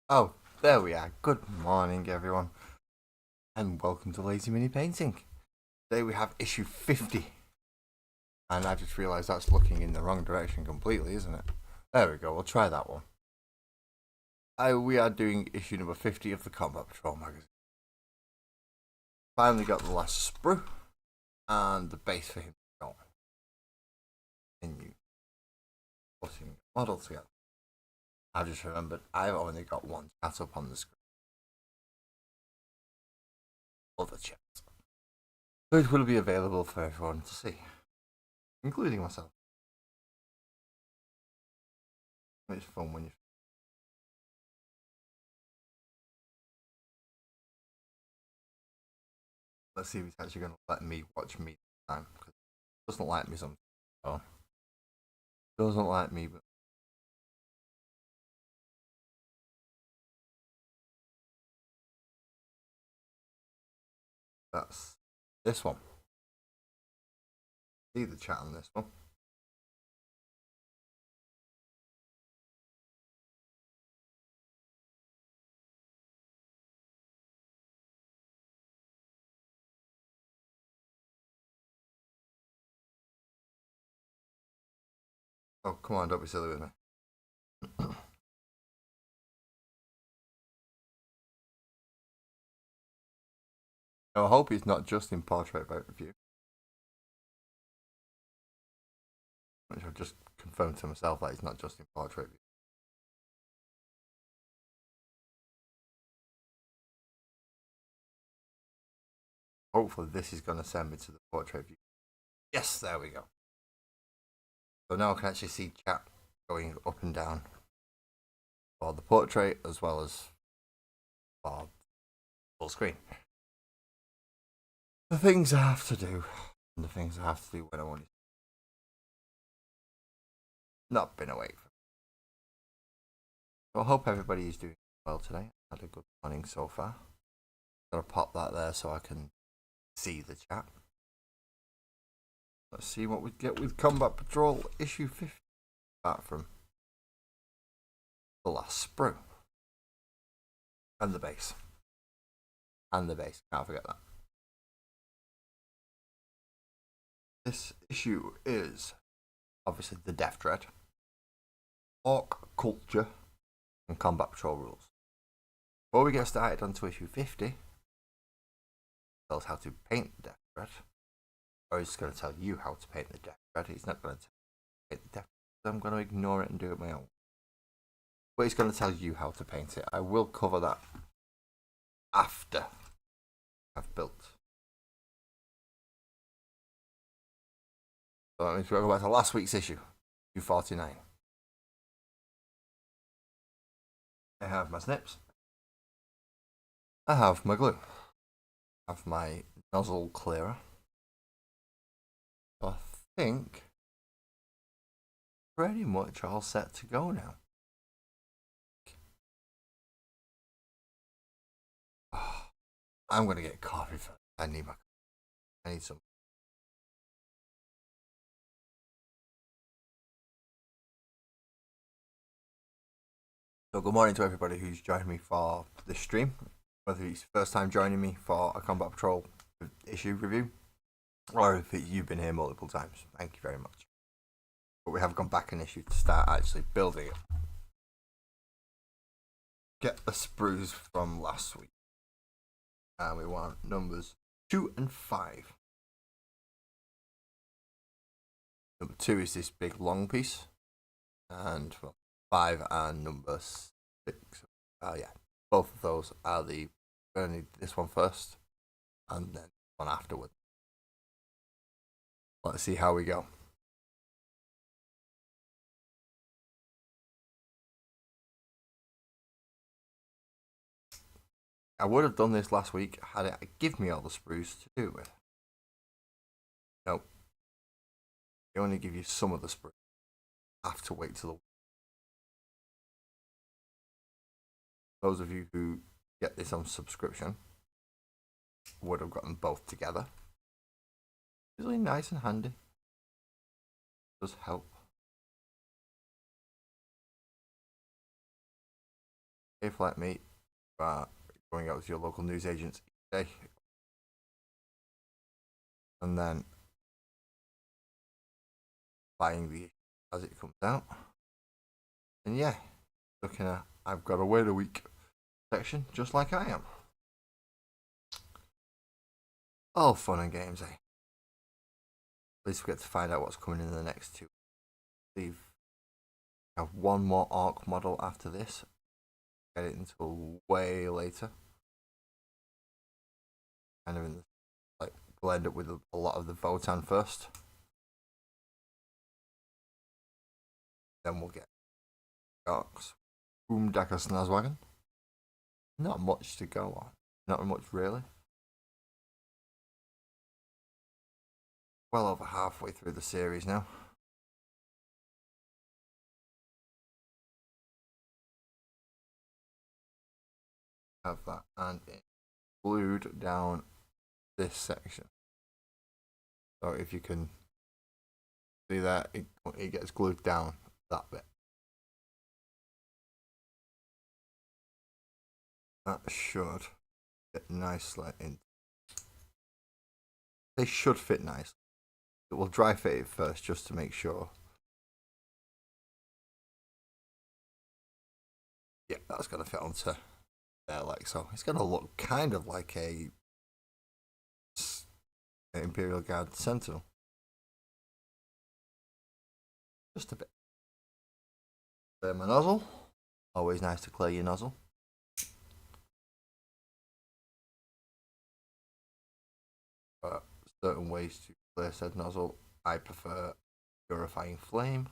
Oh, there we are. Good morning, everyone, and welcome to Lazy Mini Painting. Today we have issue 50, and I just realised that's looking in the wrong direction completely, isn't it? There we go. We'll try that one. We are doing issue number 50 of the Combat Patrol magazine. Finally got the last sprue and the base for him to go. Continue putting the model together. I've just remembered I've only got one chat up on the screen. Other chat. So it will be available for everyone to see, including myself. It's fun when you. Let's see if it's actually going to let me watch me this time. Because it doesn't like me sometimes. Oh. Doesn't like me, but. That's this one. See the chat on this one. Oh, come on, don't be silly with me. I hope he's not just in portrait by review. Which I've just confirmed to myself that he's not just in portrait view. Hopefully this is going to send me to the portrait view. Yes, there we go. So now I can actually see chat going up and down for the portrait as well as for full screen. The things I have to do, and the things I have to do when I want to. Not been awake. So I hope everybody is doing well today. Had a good morning so far. Gotta pop that there so I can see the chat. Let's see what we get with Combat Patrol issue 50. Apart from the last sprue. And the base. And the base. Can't forget that. This issue is obviously the Deff Dread, Orc Culture, and Combat Patrol rules. Before we get started onto issue 50, tell us how to paint the Deff Dread. Or he's going to tell you how to paint the Deff Dread. He's not going to paint the Deff Dread. I'm going to ignore it and do it my own. But he's going to tell you how to paint it. I will cover that after I've built. So that means we'll go back to last week's issue, 249. I have my snips. I have my glue. I have my nozzle clearer. So I think pretty much all set to go now. Oh, I'm gonna get coffee first. I need some. So good morning to everybody who's joined me for this stream. Whether it's first time joining me for a Combat Patrol issue review, or if you've been here multiple times, thank you very much. But we have gone back an issue to start actually building it. Get the sprues from last week. And we want numbers 2 and 5. Number 2 is this big long piece. And well, 5 and number 6. Yeah, both of those are the. We're going to need this one first. And then one afterward. Let's see how we go. I would have done this last week had it give me all the sprues to do it with. Nope. They only give you some of the sprues. Have to wait till the. Those of you who get this on subscription would have gotten both together. It's really nice and handy. Does help. if like me, going out to your local news agents each day, and then buying the as it comes out. And yeah, looking at I've got a wait a week section just like I am. All fun and games, eh? At least we get to find out what's coming in the next two. We have one more Arc model after this. Get it until way later. Kind of in the, like, we'll end up with a lot of the Votan first. Then we'll get Arcs. Boom Decker Snazwagon. Not much to go on. Not much really. Well over halfway through the series now. Have that and it glued down this section. So if you can see that, it gets glued down that bit. That should fit nicely in. They should fit nicely. We'll dry fit it first just to make sure. Yeah, that's going to fit onto there like so. It's going to look kind of like a Imperial Guard Sentinel. Just a bit. Clear my nozzle. Always nice to clear your nozzle. Certain ways to clear said nozzle. I prefer purifying flame.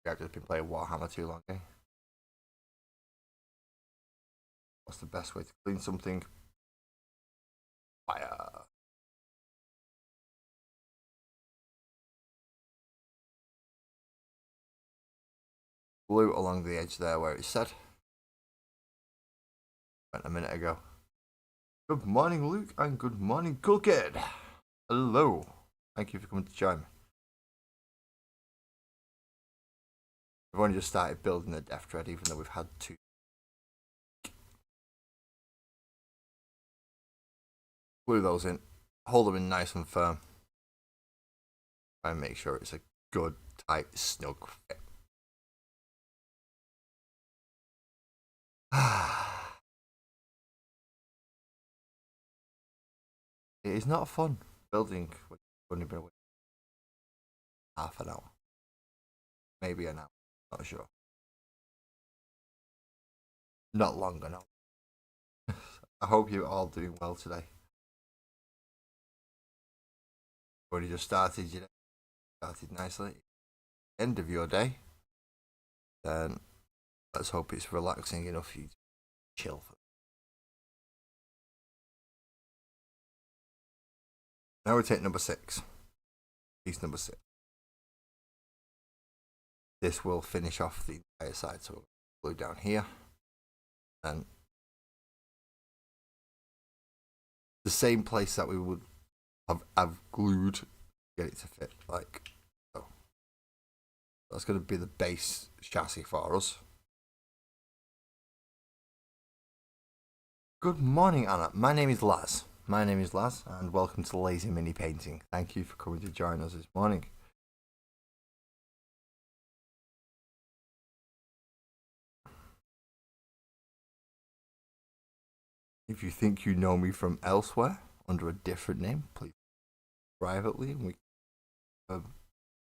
I've just been playing Warhammer too long, eh? What's the best way to clean something? Fire. Glue along the edge there where it said. Went a minute ago. Good morning, Luke, and good morning, Cool Kid. Hello. Thank you for coming to join me. We've only just started building the Deff Dread, even though we've had two. Glue those in. Hold them in nice and firm. Try and make sure it's a good, tight, snug fit. It is not fun building when you've only been away half an hour. Maybe an hour. Not sure. Not long enough. I hope you're all doing well today. Already just started your day. Started nicely. End of your day. Then let's hope it's relaxing enough for you to chill. Now we take number 6. Piece number 6. This will finish off the entire side. So we'll glue down here. And the same place that we would have glued to get it to fit like so. That's going to be the base chassis for us. Good morning, Anna. My name is Laz. And welcome to Lazy Mini Painting. Thank you for coming to join us this morning. If you think you know me from elsewhere under a different name, please privately and we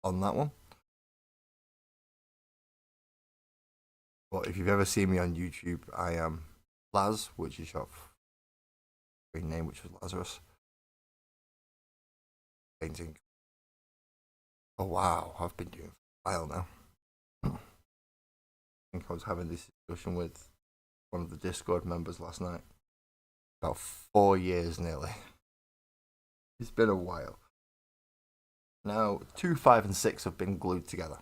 on that one. But if you've ever seen me on YouTube, I am Laz, which is short for green name, which was Lazarus. Painting. Oh wow, I've been doing it for a while now. I think I was having this discussion with one of the Discord members last night. About 4 years nearly. It's been a while. Now 2, 5 and 6 have been glued together.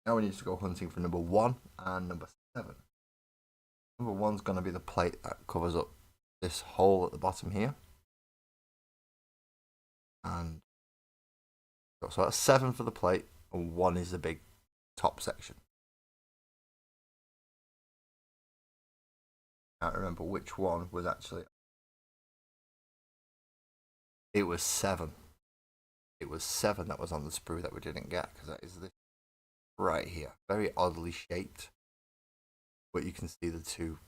Now we need to go hunting for number 1 and number 7. Number 1's going to be the plate that covers up this hole at the bottom here. And so that's 7 for the plate. and one is the big top section. I can't remember which one was actually. It was 7. It was 7 that was on the sprue that we didn't get, because that is this right here. Very oddly shaped. But you can see the 2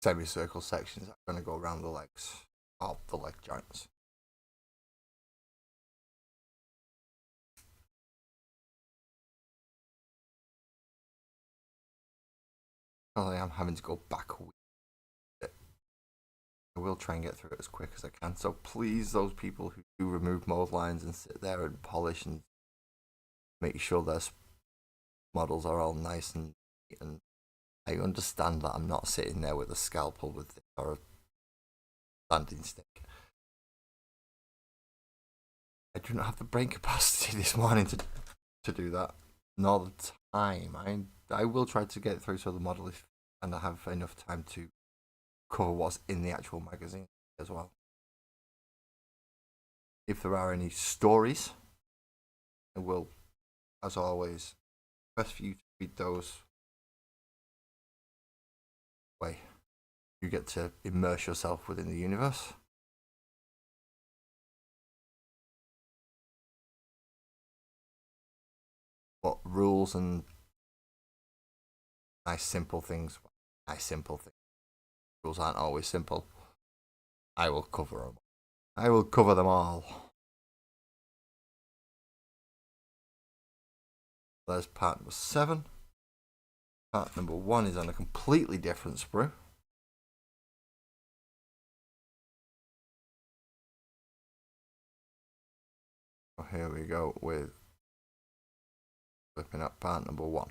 semicircle sections that are going to go around the legs of the leg joints. I am having to go back with it. I will try and get through it as quick as I can. So please, those people who do remove mold lines and sit there and polish and make sure their models are all nice and neat, and I understand that I'm not sitting there with a scalpel with this or a sanding stick. I do not have the brain capacity this morning to do that, nor the time. I will try to get through to the model and I have enough time to cover what's in the actual magazine as well. If there are any stories, I will, as always, request for you to read those. Way you get to immerse yourself within the universe. What rules and nice simple things. Rules aren't always simple. I will cover them. I will cover them all. There's part number 7. Part number 1 is on a completely different sprue. So here we go with flipping up part number 1.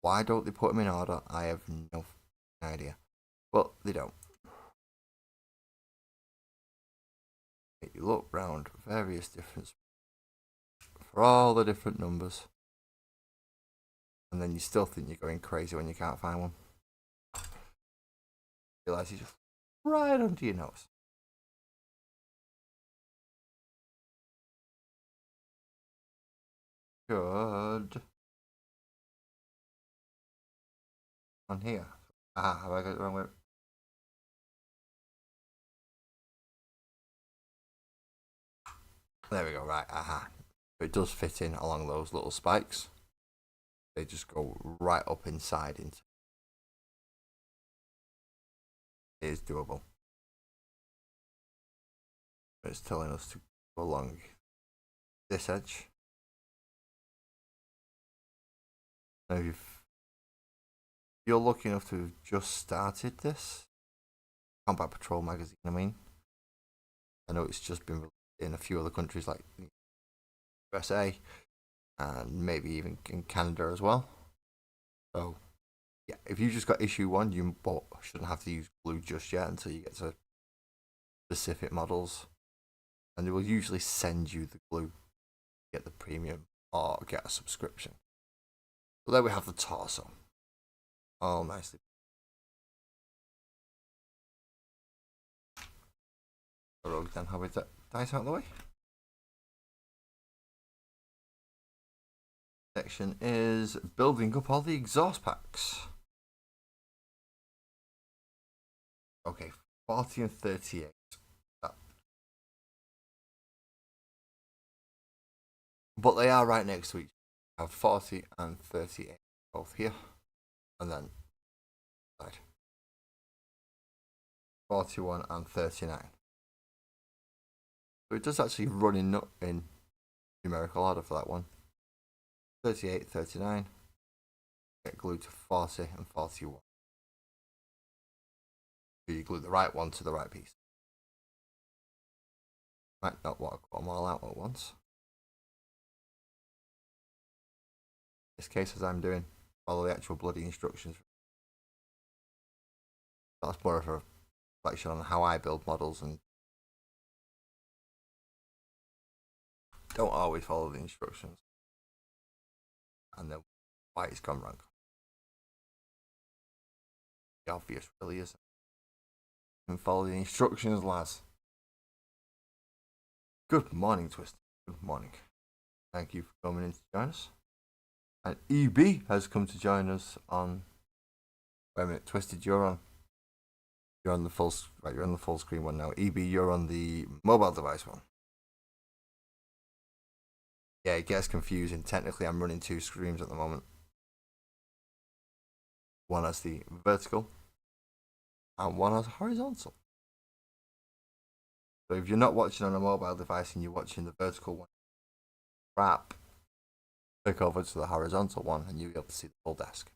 Why don't they put them in order? I have no idea. But they don't. You look round various different for all the different numbers, and then you still think you're going crazy when you can't find one. Realize you just right under your nose. Good. On here. Ah, have I got it the wrong way? There we go, right, aha. It does fit in along those little spikes. They just go right up inside into. It is doable. It's telling us to go along this edge. Now if you're lucky enough to have just started this, Combat Patrol magazine, I know it's just been released in a few other countries like USA and maybe even in Canada as well. So yeah, if you just got issue 1, you shouldn't have to use glue just yet until you get to specific models, and they will usually send you the glue, get the premium or get a subscription. So there we have the torso, all nicely. Then have we dice out of the way. Section is building up all the exhaust packs. Okay, 40 and 38. But they are right next to each other. I have 40 and 38 both here, and then side 41 and 39. So it does actually run in numerical order for that one. 38, 39. Get glued to 40 and 41. So you glue the right one to the right piece. Might not want to cut them all out at once. In this case, as I'm doing, follow the actual bloody instructions. That's more of a reflection on how I build models and don't always follow the instructions. And then why it's gone wrong. The obvious really isn't. And follow the instructions, lads. Good morning, Twist. Good morning. Thank you for coming in to join us. And EB has come to join us on. Wait a minute, Twisted, you're on. You're on the full. Right, you're on the full screen one now. EB, you're on the mobile device one. Yeah, it gets confusing. Technically, I'm running two screens at the moment. One has the vertical, and one has horizontal. So if you're not watching on a mobile device and you're watching the vertical one, wrap, click over to the horizontal one, and you'll be able to see the full desk.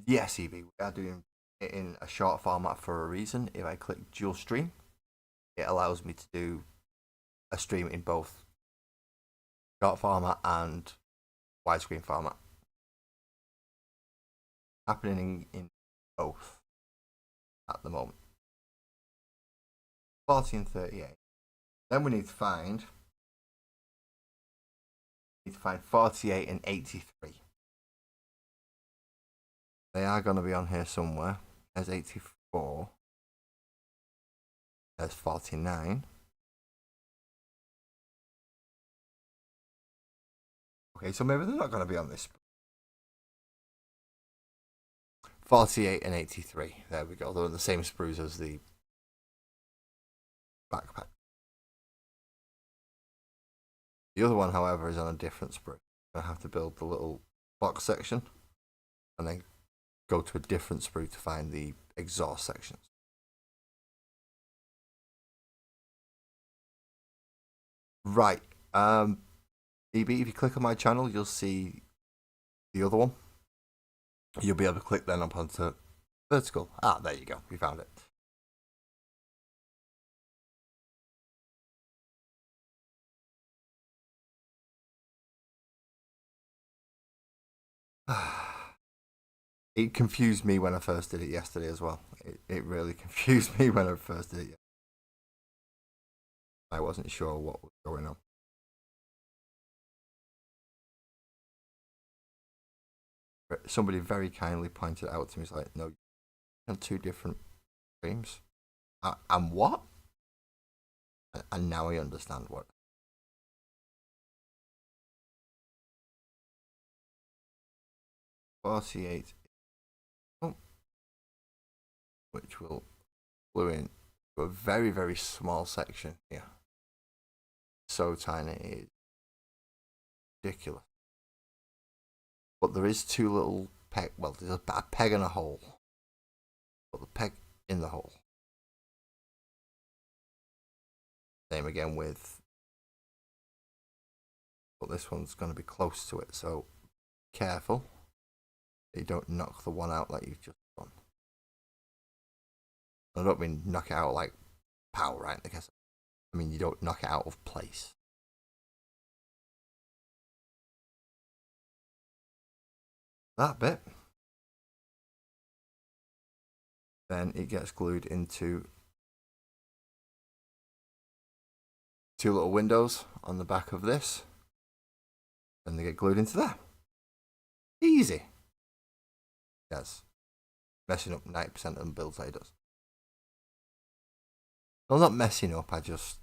Yes, EB, we are doing it in a short format for a reason. If I click dual stream, it allows me to do a stream in both short format and widescreen format. Happening in both at the moment. 40 and 38. Then we need to find 48 and 83. They are going to be on here somewhere. There's 84. There's 49. Okay, so maybe they're not going to be on this. 48 and 83. There we go. They're on the same sprues as the backpack. The other one, however, is on a different sprue. I have to build the little box section and then go to a different sprue to find the exhaust sections. Right. EB, if you click on my channel, you'll see the other one. You'll be able to click then up onto vertical. Ah, there you go. We found it. It confused me when I first did it yesterday as well. It really confused me when I first did it. I wasn't sure what was going on. Somebody very kindly pointed out to me, it's like, no, you're on two different streams. And what? And now I understand what. $48, which will glue in to a very, very small section here. So tiny, it's ridiculous. But there is two little peg. Well, there's a peg and a hole. Put the peg in the hole. Same again with. But this one's going to be close to it, so careful that you don't knock the one out like you've just done. I don't mean knock it out like power, right? I mean you don't knock it out of place. That bit. Then it gets glued into two little windows on the back of this. And they get glued into there. Easy. Yes. Messing up 90% of the builds that he does. Well, not messing up, I just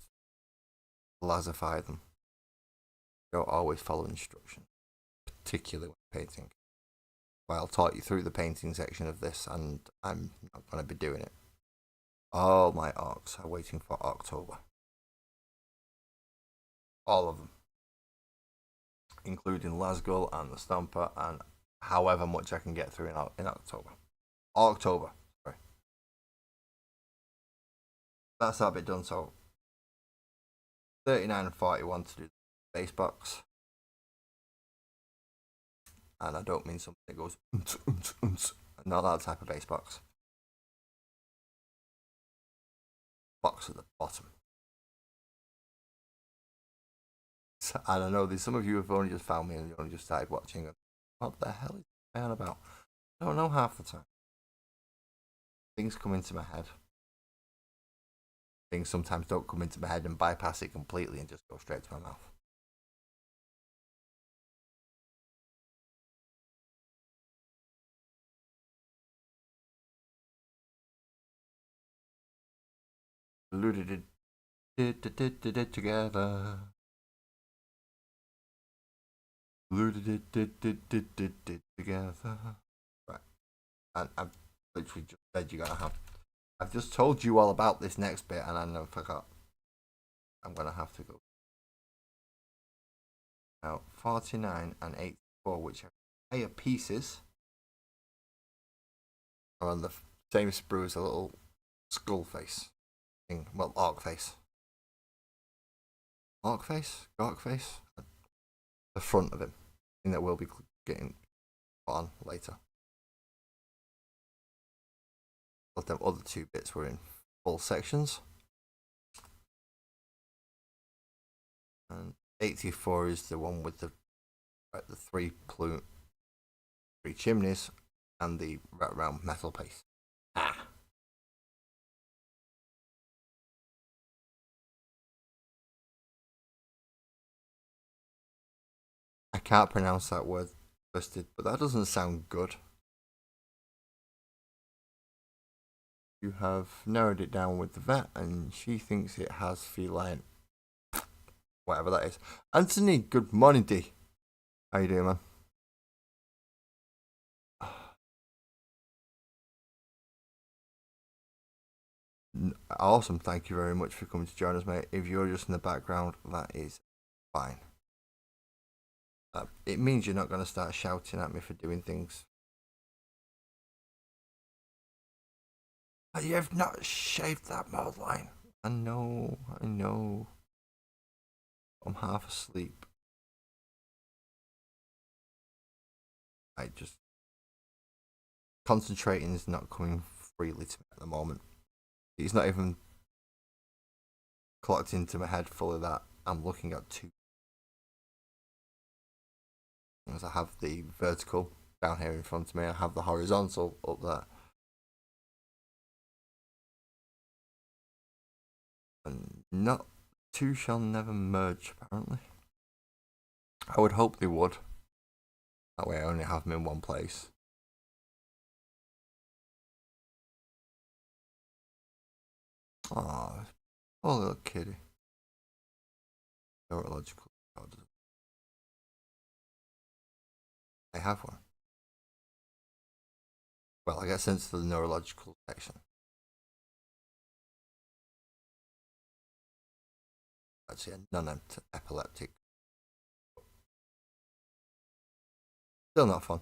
lazify them. Don't always follow instructions, particularly when painting. Well, I'll talk you through the painting section of this, and I'm not going to be doing it. All my orcs are waiting for October. All of them. Including Lasgull and the Stomper, and however much I can get through in October. October, sorry. That's that bit done, so 39 and 41 to do the base box. And I don't mean something that goes not that type of base box. Box at the bottom. And I know there's some of you have only just found me and you only just started watching. What the hell is I on about? I don't know half the time. Things come into my head. Things sometimes don't come into my head and bypass it completely and just go straight to my mouth. Glued it together. Glued it together. Right. And I've literally just said you're gonna have. I've just told you all about this next bit, and I never forgot. I'm gonna have to go. Now, 49 and 84, which are higher pieces, are on the same sprue as a little skull face thing. Well, orc face. Orc face? Gork face? The front of him. Thing that we'll be getting on later. But them other two bits were in full sections. And 84 is the one with the three chimneys and the round metal piece. Ah. I can't pronounce that word listed, but that doesn't sound good. You have narrowed it down with the vet, and she thinks it has feline. Whatever that is. Anthony, good morning, D. How you doing, man? Awesome. Thank you very much for coming to join us, mate. If you're just in the background, that is fine. It means you're not going to start shouting at me for doing things. You have not shaved that mouth line. I know. I'm half asleep. I just concentrating is not coming freely to me at the moment. It's not even clocked into my head fully that I'm looking at two. As I have the vertical down here in front of me, I have the horizontal up there. And not two shall never merge, apparently. I would hope they would. That way I only have them in one place. Oh, poor little kitty. Neurological disorders. I have one. Well, I get into the neurological section. Actually, a non-epileptic. Still not fun.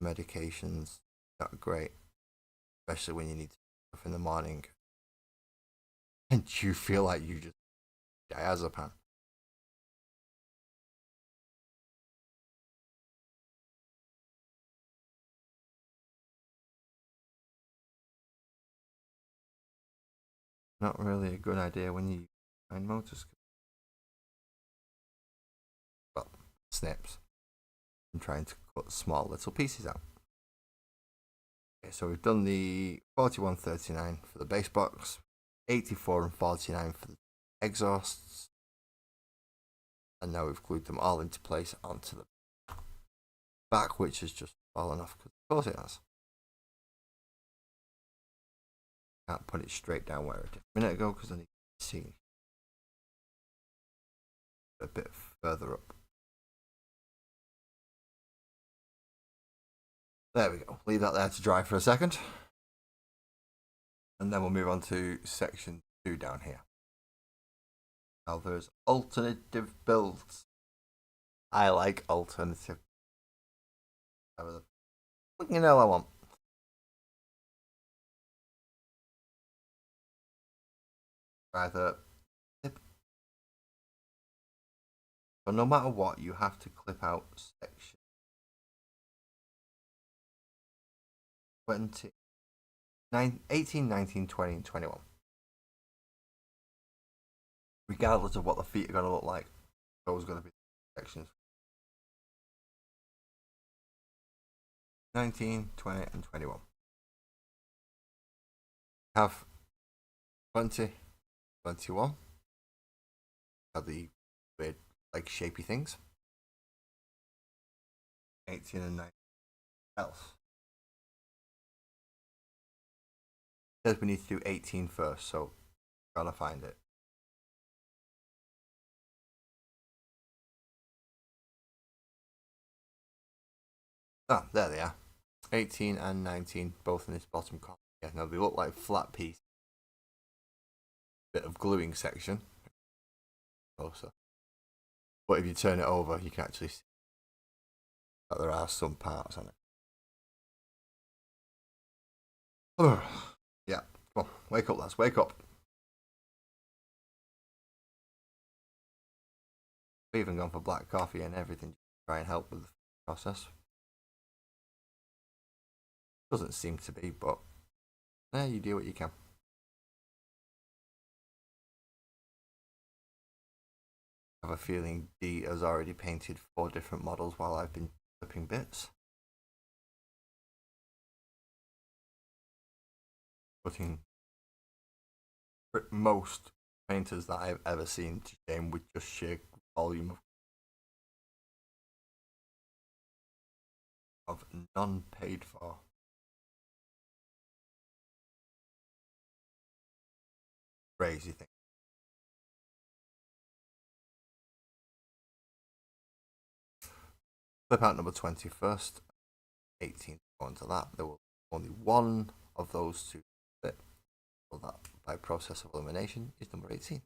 Medications, not great. Especially when you need stuff in the morning. And you feel like you just diazepam. Not really a good idea when you find motors. Well, snips. I'm trying to cut small little pieces out. Okay, so we've done the 4139 for the base box, 84 and 49 for the exhausts, and now we've glued them all into place onto the back, which has just fallen off because of course it has. Can't put it straight down where it did a minute ago because I need to see a bit further up. There we go. Leave that there to dry for a second. And then we'll move on to section 2 down here. Now there's alternative builds. I like alternative. What you know I want. Either clip. But no matter what, you have to clip out section 20, 18, 19, 20, and 21. Regardless of what the feet are going to look like, those are going to be sections. 19, 20, and 21. Have 20, 21. Have the weird, like, shapy things. 18 and 19 else. says we need to do 18 first, so gotta find it. Ah, there they are. 18 and 19, both in this bottom corner. Yeah, now they look like flat piece. Bit of gluing section. Closer. But if you turn it over, you can actually see that there are some parts on it. Yeah, come on, wake up, lads, wake up. We've even gone for black coffee and everything to try and help with the process. Doesn't seem to be, but you do what you can. I have a feeling D has already painted 4 different models while I've been flipping bits. Putting most painters that I've ever seen to shame with just sheer volume of none paid for. Crazy thing. Flip out number 21st, 18th, go on to that. There will only one of those two fit. So that, by process of elimination, is number 18.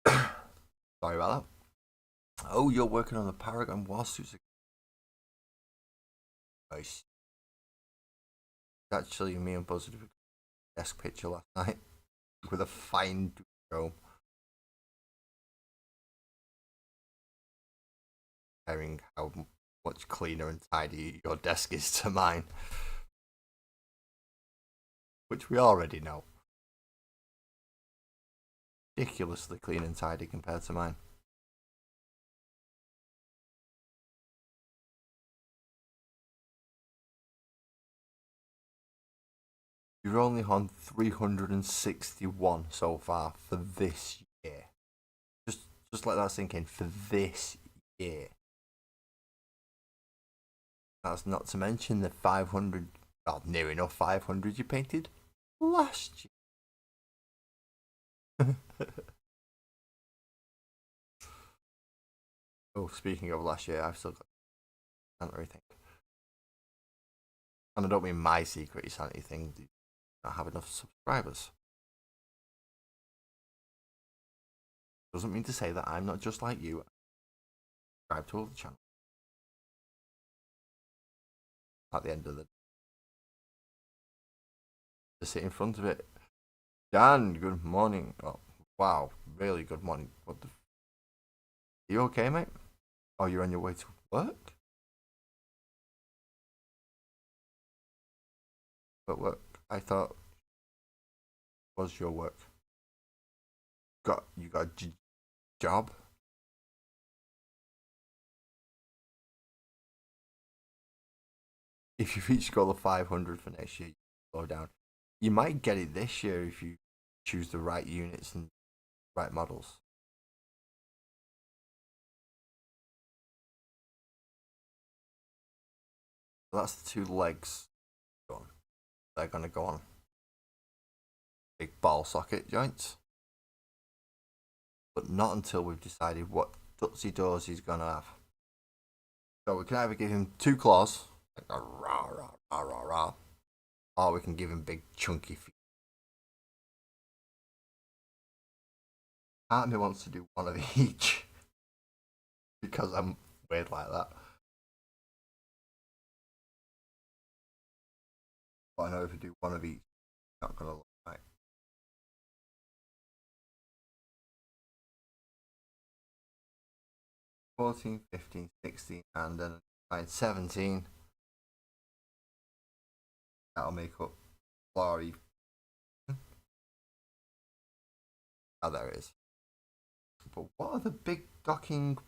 Sorry about that. Oh, you're working on the Paragon Warsuits. Nice. Actually, me and Buzz did a desk picture last night with a fine dome. Comparing how much cleaner and tidy your desk is to mine. Which we already know. Ridiculously clean and tidy compared to mine. You're only on 361 so far for this year. Just let that sink in. For this year. That's not to mention the 500, well, near enough 500 you painted last year. Oh, speaking of last year, I've still got sanitary thing. And I don't mean my secret sanity thing. I don't have enough subscribers. Doesn't mean to say that I'm not just like you. Subscribe to all the channel. At the end of the just sit in front of it. Dan, good morning. Oh, wow, really good morning. What the? Are you okay, mate? Oh, you're on your way to work? But work, I thought was your work. You got a job? If you reach goal of 500 for next year, you slow down. You might get it this year if you choose the right units and right models. So that's the 2 legs done. They're going to go on big ball socket joints. But not until we've decided what dutsy doors he's going to have. So we can either give him 2 claws, like a rah, rah, rah, rah, rah, or we can give him big chunky feet. Part of me wants to do one of each because I'm weird like that. But I know if we do one of each, it's not going to look right. 14, 15, 16, and then 17. That'll make up Glory. Oh, there it is. But what are the big docking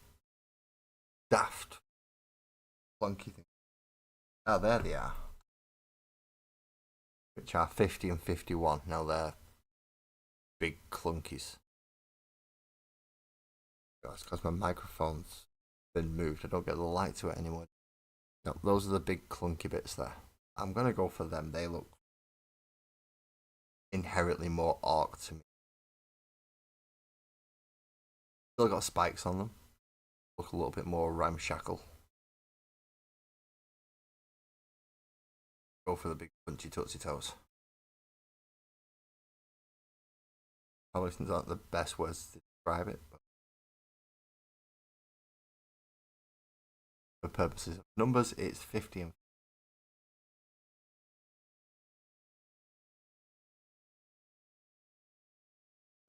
daft clunky things? Oh, there they are. Which are 50 and 51. Now they're big clunkies. That's because my microphone's been moved. I don't get the light to it anymore. No, those are the big clunky bits there. I'm gonna go for them. They look inherently more arc to me. Still got spikes on them. Look a little bit more ramshackle. Go for the big punchy tootsie toes. Probably aren't the best words to describe it, but for purposes of numbers, it's 50 and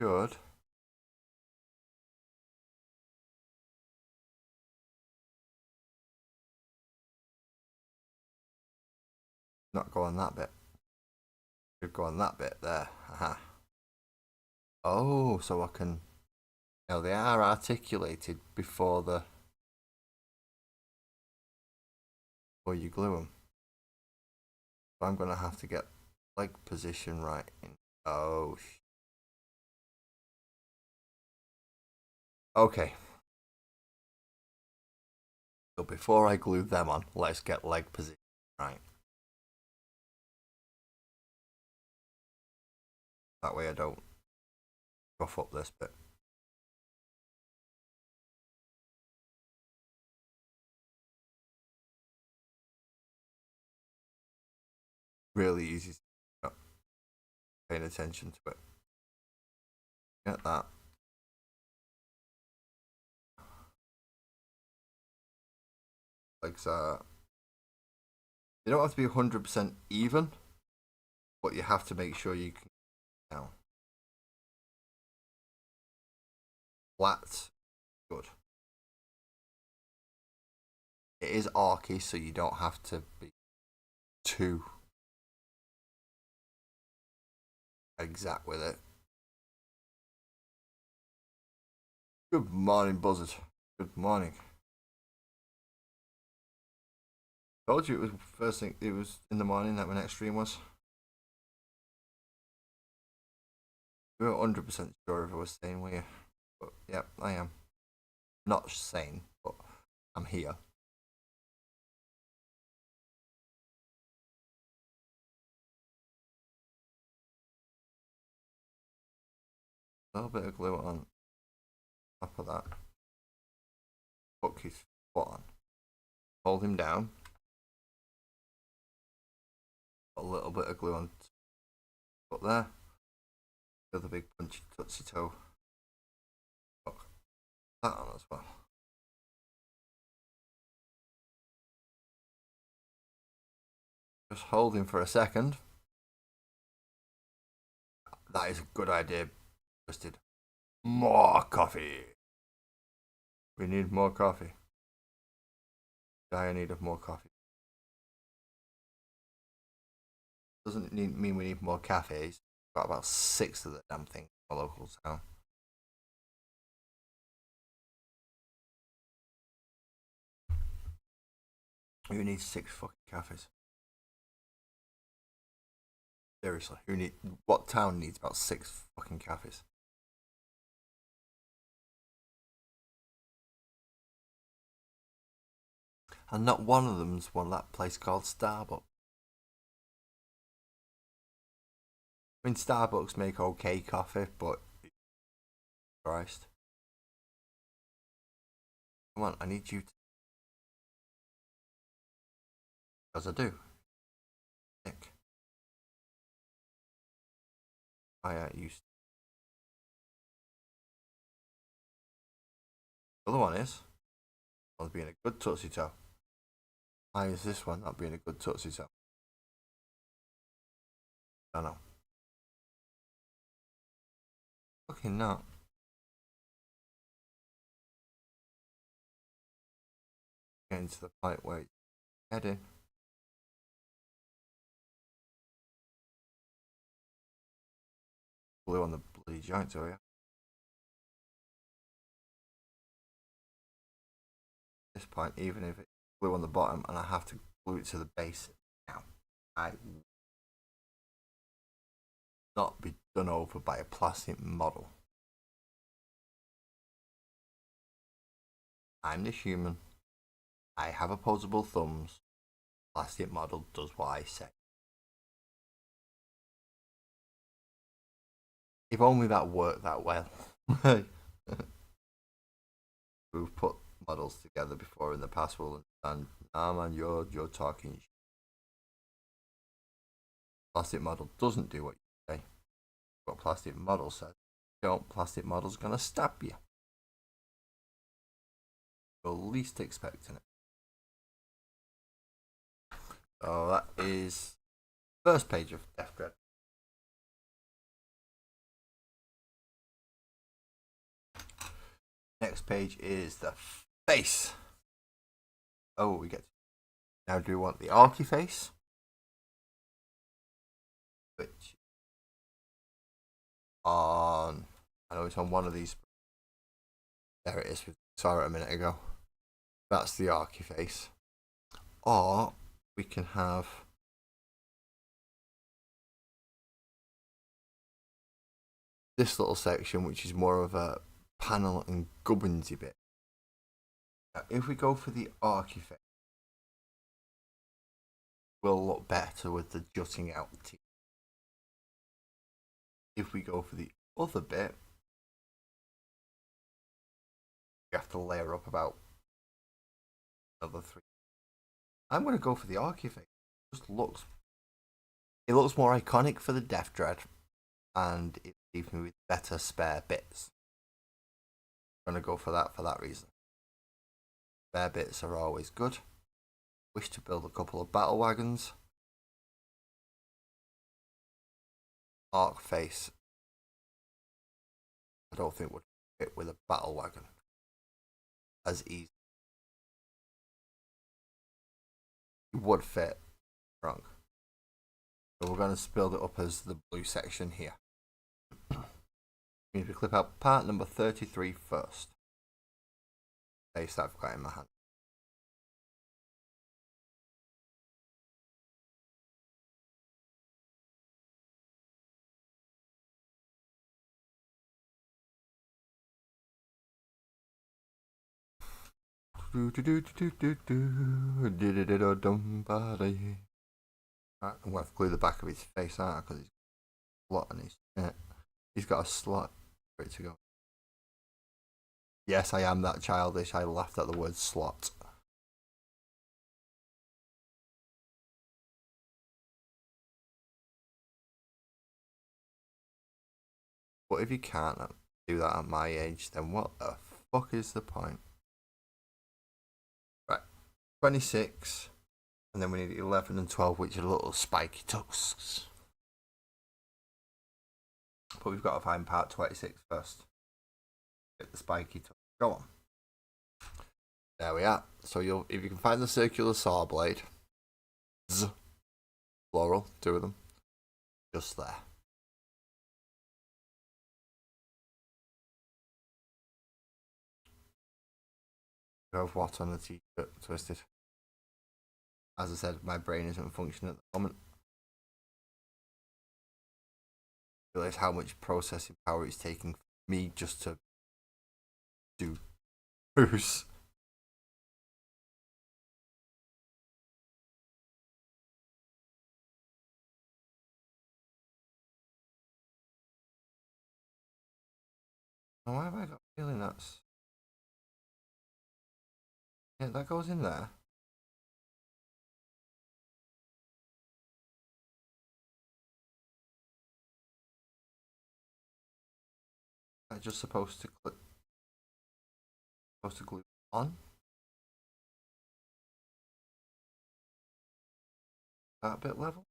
good. Not go on that bit. Should go on that bit there. Aha. Oh, so I can. You know, they are articulated before you glue them. So I'm gonna have to get leg position right. Oh. Okay. So before I glue them on, let's get leg position right. That way I don't rough up this bit. Really easy to paying attention to it. Get that. Legs are. You don't have to be 100% even, but you have to make sure you can down. Flat, good. It is archy, so you don't have to be too exact with it. Good morning, Buzzard. Good morning. Told you it was first thing. It was in the morning that my next stream was. We were 100% sure if I was sane, were you? But yeah, I am. Not sane, but I'm here. A little bit of glue on top of that. Hook his foot on. Hold him down. A little bit of glue on foot there. The other big punchy tootsie toe. Hook that on as well. Just hold him for a second. That is a good idea. Twisted. More coffee. We need more coffee. Dire need of more coffee. Doesn't mean we need more cafes. We've got about 6 of the damn thing in my local town. Who needs 6 fucking cafes? Seriously, what town needs about 6 fucking cafes? And not one of them's one that place called Starbucks. I mean, Starbucks make okay coffee, but Christ. Come on, I need you to. As I do. Nick. I used. The other one is. One's being a good tootsie toe. Why is this one not being a good tootsie toe? I don't know. Fucking not. Getting to the point where it's heading. Glue on the bloody joints area. At this point, even if it's glue on the bottom and I have to glue it to the base now, I will not be done over by a plastic model. I'm the human. I have opposable thumbs. Plastic model does what I say. If only that worked that well. We've put models together before in the past, we'll understand. Nah, man, you're talking. Plastic model doesn't do what you say. What plastic model says. Don't. Plastic model's gonna stab you. You're least expecting it. So that is first page of Deff Dread. Next page is the face. Oh, we get now. Do we want the arky face? Which on I know it's on one of these. There it is. We saw it a minute ago. That's the arky face. Or we can have this little section, which is more of a panel and gubbins bit. Now, if we go for the arky face, will look better with the jutting out teeth. If we go for the other bit, we have to layer up about another 3. I'm going to go for the arky face. It looks more iconic for the Deff Dread, and it leaves me with better spare bits. I'm going to go for that reason. Spare bits are always good. Wish to build a couple of battle wagons. Arc face, I don't think would fit with a battle wagon as easy. It would fit wrong. So we're going to build it up as the blue section here. We need to clip out part number 33 first. Face that I've got in my hand. Right, I'm going to glue the back of his face out because he's got a slot on his he's got a slot for it to go. Yes, I am that childish. I laughed at the word slot. But if you can't do that at my age, then what the fuck is the point? Right, 26. And then we need 11 and 12, which are little spiky tusks. But we've got to find part 26 first. Get the spiky tusk. Go on. There we are. So if you can find the circular saw blade, plural, 2 of them, just there. You have what on the t-shirt twisted? As I said, my brain isn't functioning at the moment. I realize how much processing power it's taking me just to do Bruce. Why have I got a feeling that's... Yeah, that goes in there. I'm just supposed to glue on. That bit level.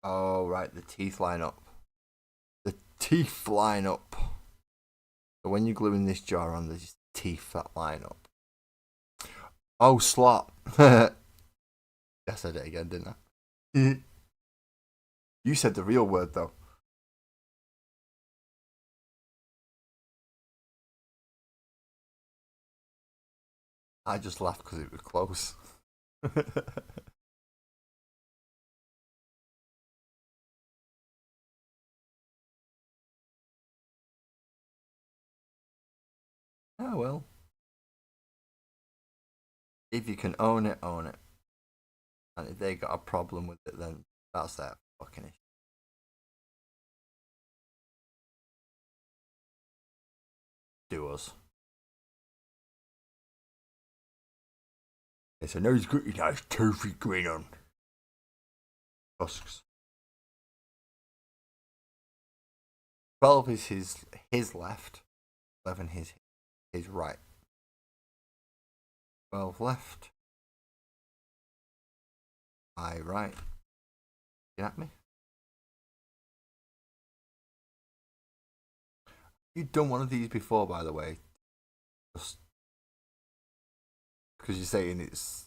Oh right, the teeth line up. The teeth line up. So when you're gluing this jar on, there's teeth that line up. Oh, slot. I said it again, didn't I? You said the real word though. I just laughed because it was close. Oh well. If you can own it, own it. And if they got a problem with it, then that's their fucking issue. Do us. It's a nose got a nice toothy grin on. Tusks. 12 is his left. 11 his right. 12 left. I right. You at me? You've done one of these before, by the way. Just because you're saying it's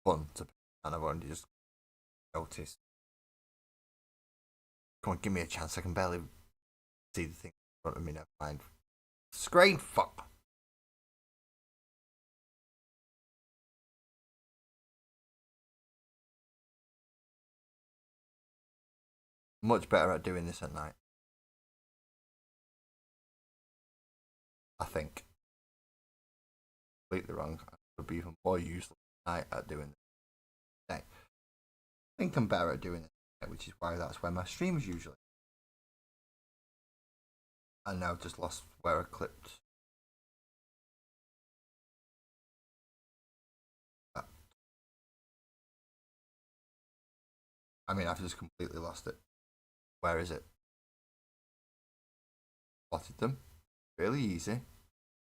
fun to, and I've only just noticed. Come on, give me a chance. I can barely see the thing in front of me. Never mind. Screen, fuck. Much better at doing this at night. I think. Completely wrong. I would be even more useless at night at doing this. I think I'm better at doing it, which is why that's where my streams usually. I now just lost where I clipped. I mean, I've just completely lost it. Where is it? Plotted them. Really easy.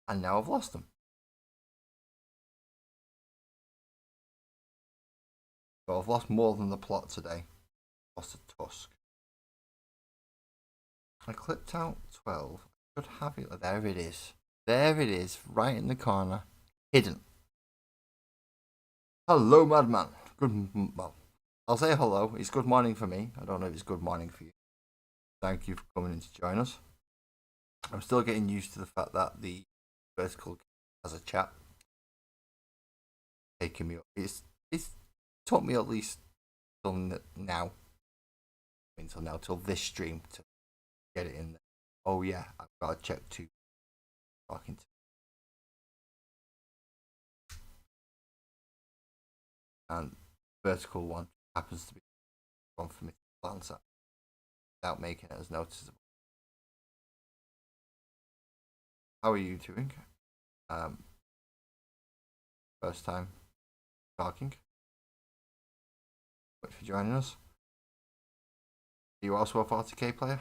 And now I've lost them. So I've lost more than the plot today. Lost a tusk. I clipped out 12. I should have it. There it is. There it is. Right in the corner. Hidden. Hello, madman. Good. Well, I'll say hello. It's good morning for me. I don't know if it's good morning for you. Thank you for coming in to join us. I'm still getting used to the fact that the vertical has a chat. Taking me up. It's took me at least till now. Until now, till this stream to get it in there. Oh yeah, I've got to check to talking to. And vertical one happens to be one for me to glance at without making it as noticeable. How are you doing? First time talking. Thanks for joining us. Are you also a 40k player?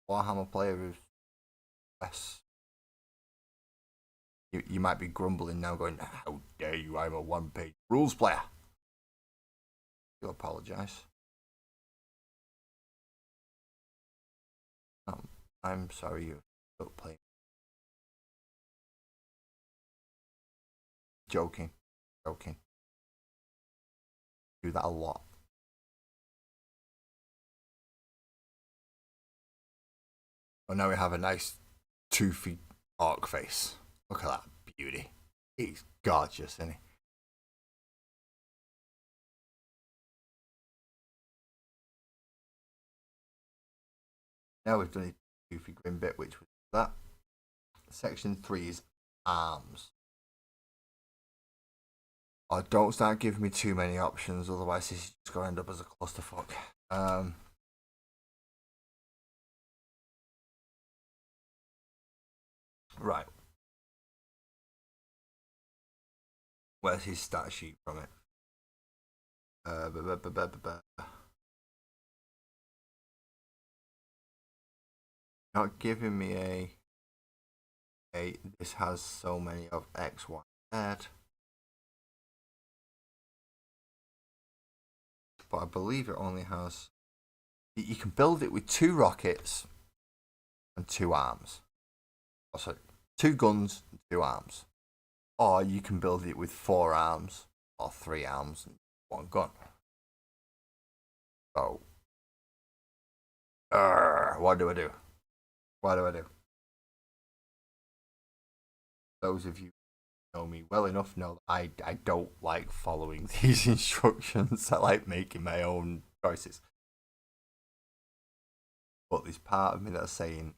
Warhammer player with less? You might be grumbling now, going, "How dare you? I'm a one-page rules player." You apologise. I'm sorry you don't play. Joking. Do that a lot. Oh, now we have a nice toothy orc face. Look at that beauty. He's gorgeous, isn't he? Now we've done a toothy grin bit, which was that. Section 3 is arms. Oh, don't start giving me too many options, otherwise this is just going to end up as a clusterfuck. Right. Where's his stat sheet from it? Not giving me a this has so many of X, Y, Z. But I believe it only has. You can build it with 2 rockets and 2 arms. Oh, sorry, 2 guns and 2 arms. Or you can build it with 4 arms or 3 arms and 1 gun. So, what do I do? What do I do? Those of you who know me well enough know that I don't like following these instructions. I like making my own choices. But there's part of me that's saying,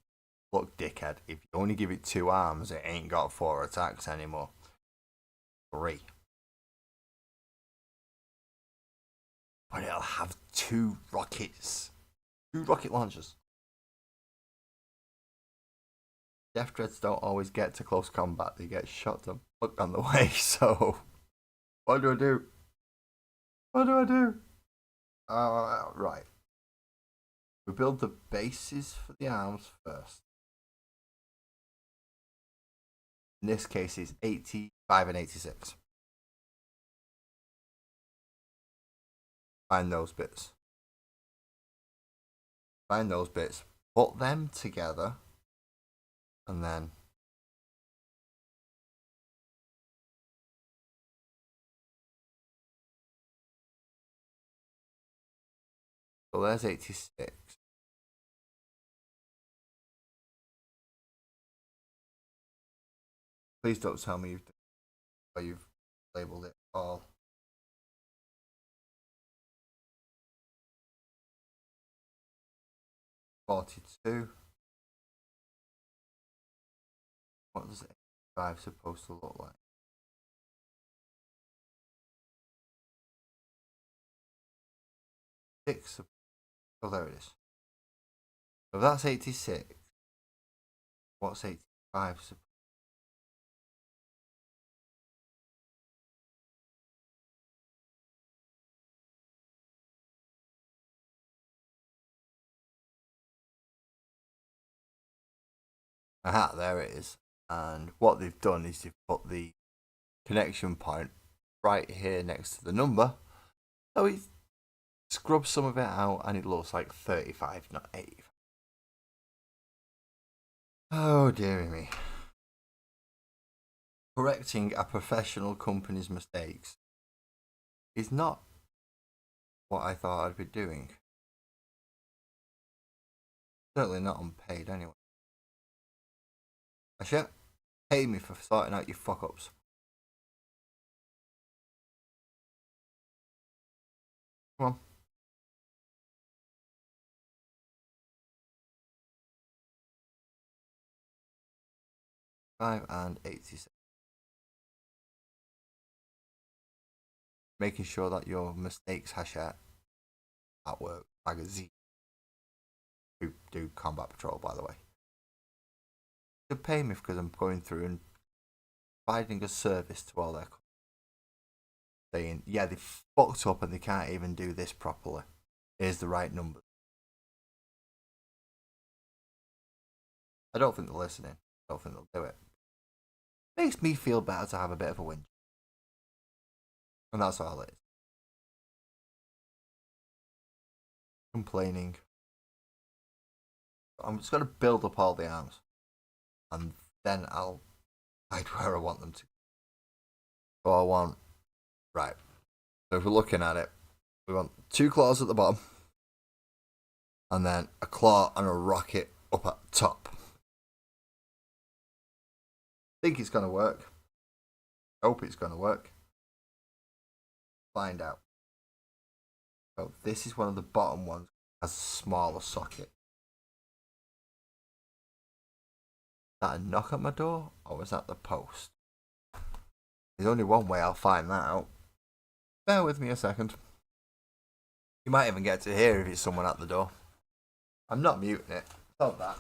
look, dickhead, if you only give it 2 arms, it ain't got 4 attacks anymore. 3. have 2 rockets. 2 rocket launchers. Deff Dreads don't always get to close combat. They get shot the fuck on the way. So, what do I do? What do I do? Right. We build the bases for the arms first. In this case, it's 85 and 86. Find those bits. Find those bits. Put them together. And then so there's 86. Please don't tell me you've labeled it all. $42. What does 85 supposed to look like? Six. Oh, there it is. So that's 86. What's 85 supposed? Aha, there it is. And what they've done is they've put the connection point right here next to the number. So he scrubs some of it out and it looks like 35, not 85. Oh, dearie me. Correcting a professional company's mistakes is not what I thought I'd be doing. Certainly not unpaid anyway. I should pay me for sorting out your fuck ups. Come on. And 86. Making sure that your mistakes hash out at work magazine. Who do combat patrol, by the way. They pay me because I'm going through and providing a service to all their customers. Saying, yeah, they fucked up and they can't even do this properly. Here's the right number. I don't think they're listening. I don't think they'll do it. Makes me feel better to have a bit of a win. And that's all it is. Complaining. I'm just going to build up all the arms. And then I'll decide where I want them to. So I want... Right. So if we're looking at it, we want 2 claws at the bottom. And then a claw and a rocket up at top. Think it's going to work. Hope it's going to work. Find out. So this is one of the bottom ones. Has a smaller socket. Is that a knock at my door? Or was that the post? There's only one way I'll find that out. Bear with me a second. You might even get to hear if it's someone at the door. I'm not muting it. Stop that.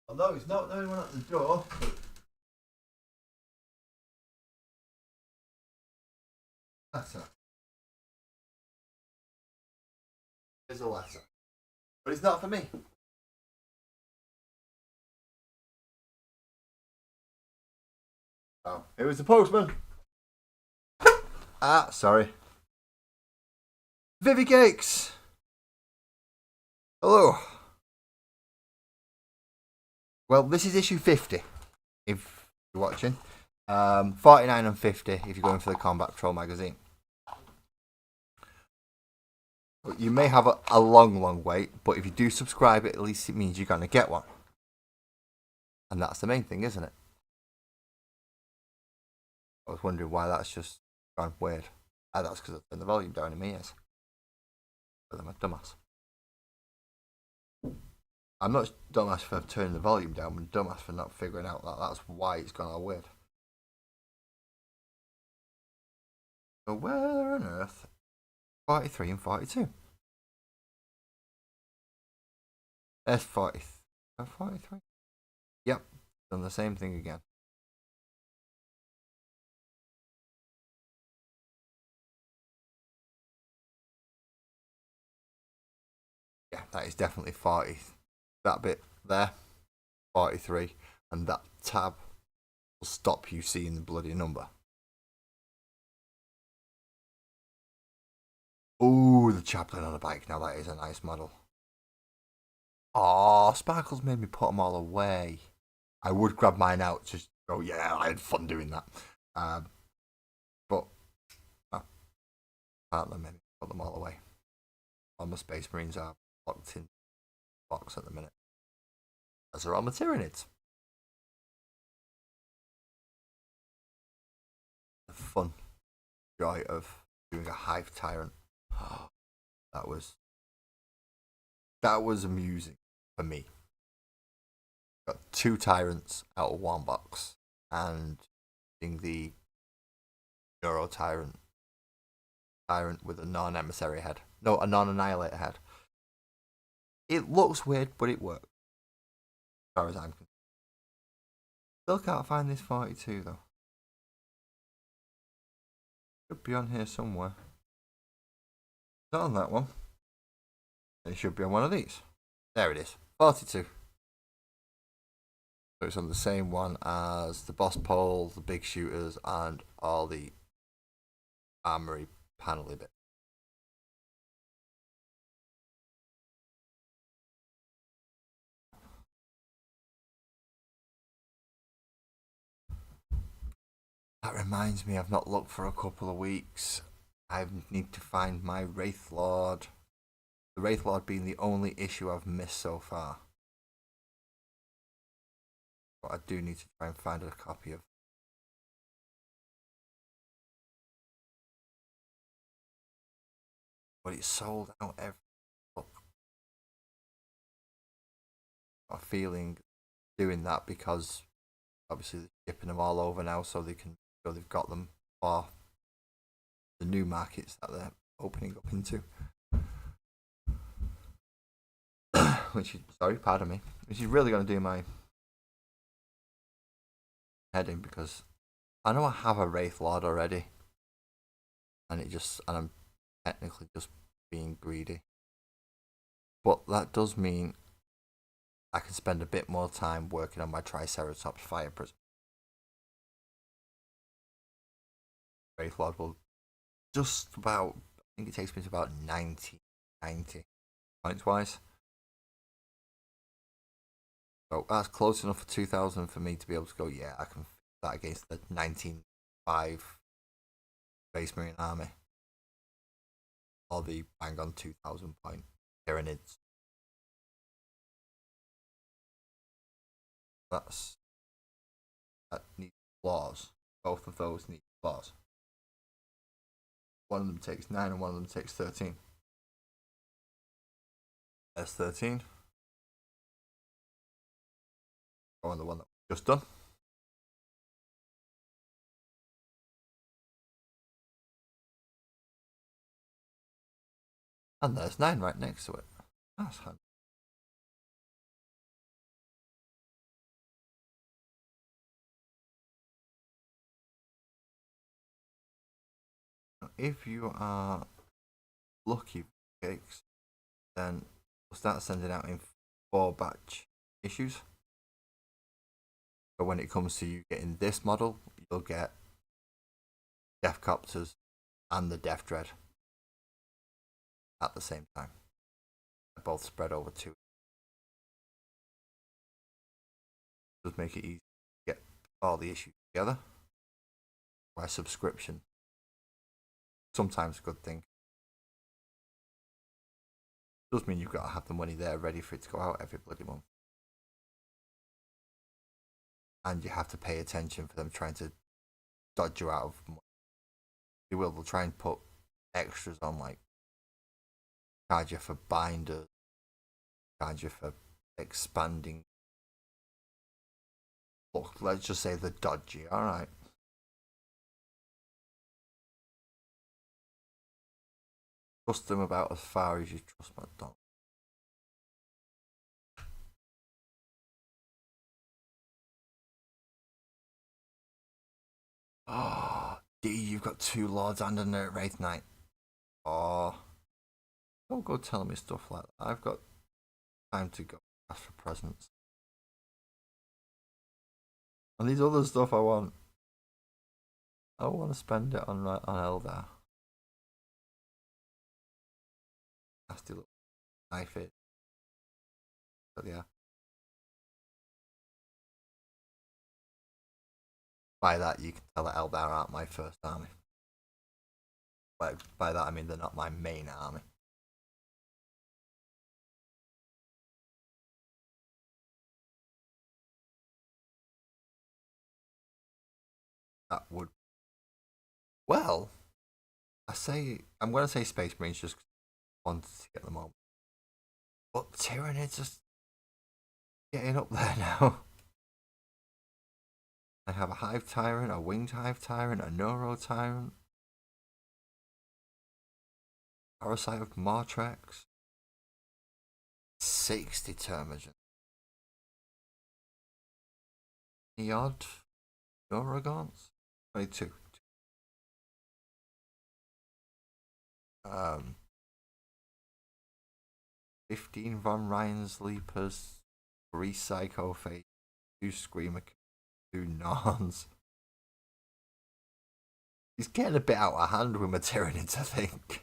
Although it's not anyone at the door. Letter. There's a letter. But it's not for me. Oh, it was the postman. Sorry. Vivi Cakes. Hello. Well, this is issue 50, if you're watching. 49 and 50 if you're going for the Combat Patrol magazine. You may have a long wait, but if you do subscribe, at least it means you're going to get one. And that's the main thing, isn't it? I was wondering why that's just gone weird. That's because I turned the volume down in my ears. But I'm a dumbass. I'm not dumbass for turning the volume down, I'm dumbass for not figuring out that that's why it's gone all weird. So where on earth? 43 and 42. There's 40. 43. Yep, done the same thing again. Yeah, that is definitely 40. That bit there, 43, and that tab will stop you seeing the bloody number. Oh, the chaplain on a bike. Now that is a nice model. Oh, Sparkles made me put them all away. I would grab mine out to go, yeah, I had fun doing that. But partner made me put them all away. All my Space Marines are locked in the box at the minute. As are all my Tyranids. The fun joy of doing a Hive Tyrant. Oh, that was amusing for me. Got 2 Tyrants out of 1 box, and being the Neuro Tyrant with a non-emissary head. No, a non-annihilator head. It looks weird, but it works. As far as I'm concerned. Still can't find this 42 though. Should be on here somewhere. Not on that one. It should be on one of these. There it is. 42. So it's on the same one as the boss pole, the big shooters, and all the armory panely bit. That reminds me, I've not looked for a couple of weeks. I need to find my Wraith Lord. The Wraith Lord being the only issue I've missed so far. But I do need to try and find a copy of. But it's sold out every book. Got a feeling doing that because obviously they're shipping them all over now, so they can show they've got them for the new markets that they're opening up into. Which is, sorry, pardon me, which is really going to do my head in because I know I have a Wraith Lord already, and I'm technically just being greedy. But that does mean I can spend a bit more time working on my Triceratops Fire Prism. Wraith Lord will just about, I think it takes me to about 90 points wise. So that's close enough for 2000 for me to be able to go, yeah, I can fit that against the 19.5 Space Marine army. Or the bang on 2000 point Tyranids. That needs flaws. Both of those need flaws. One of them takes 9 and one of them takes 13. There's 13. Go on the one that we just done. And there's 9 right next to it. That's handy. If you are lucky, cakes, then we'll start sending out in 4 batch issues. So when it comes to you getting this model, you'll get Death Copters and the Deff Dread at the same time. They're both spread over 2. Does make it easy to get all the issues together by subscription. Sometimes a good thing. Does mean you've got to have the money there ready for it to go out every bloody month. And you have to pay attention for them trying to dodge you out of money. They'll try and put extras on, like charge you for binders, charge you for expanding. Look, let's just say they're dodgy, alright. trust them about as far as you trust McDonald's. Oh, D, you've got two lords and a nerd wraith knight. Oh, don't go telling me stuff like that. I've got time to go ask for presents. And these other stuff I want to spend it on Eldar. Nasty little knife it. But yeah. By that you can tell that Eldar aren't my first army. By that I mean they're not my main army. That would, well, I'm gonna say Space Marines just wanted to get them all. But Tyranids just getting up there now. I have a Hive Tyrant, a Winged Hive Tyrant, a Neuro Tyrant, Parasite of Martrex, 60 Termagant, the odd Neurogons, 22. 15 Von Ryan's Leapers, 3 Psychophage, 2 Screamer, 2 Narns. He's getting a bit out of hand with my Tyranids, I think.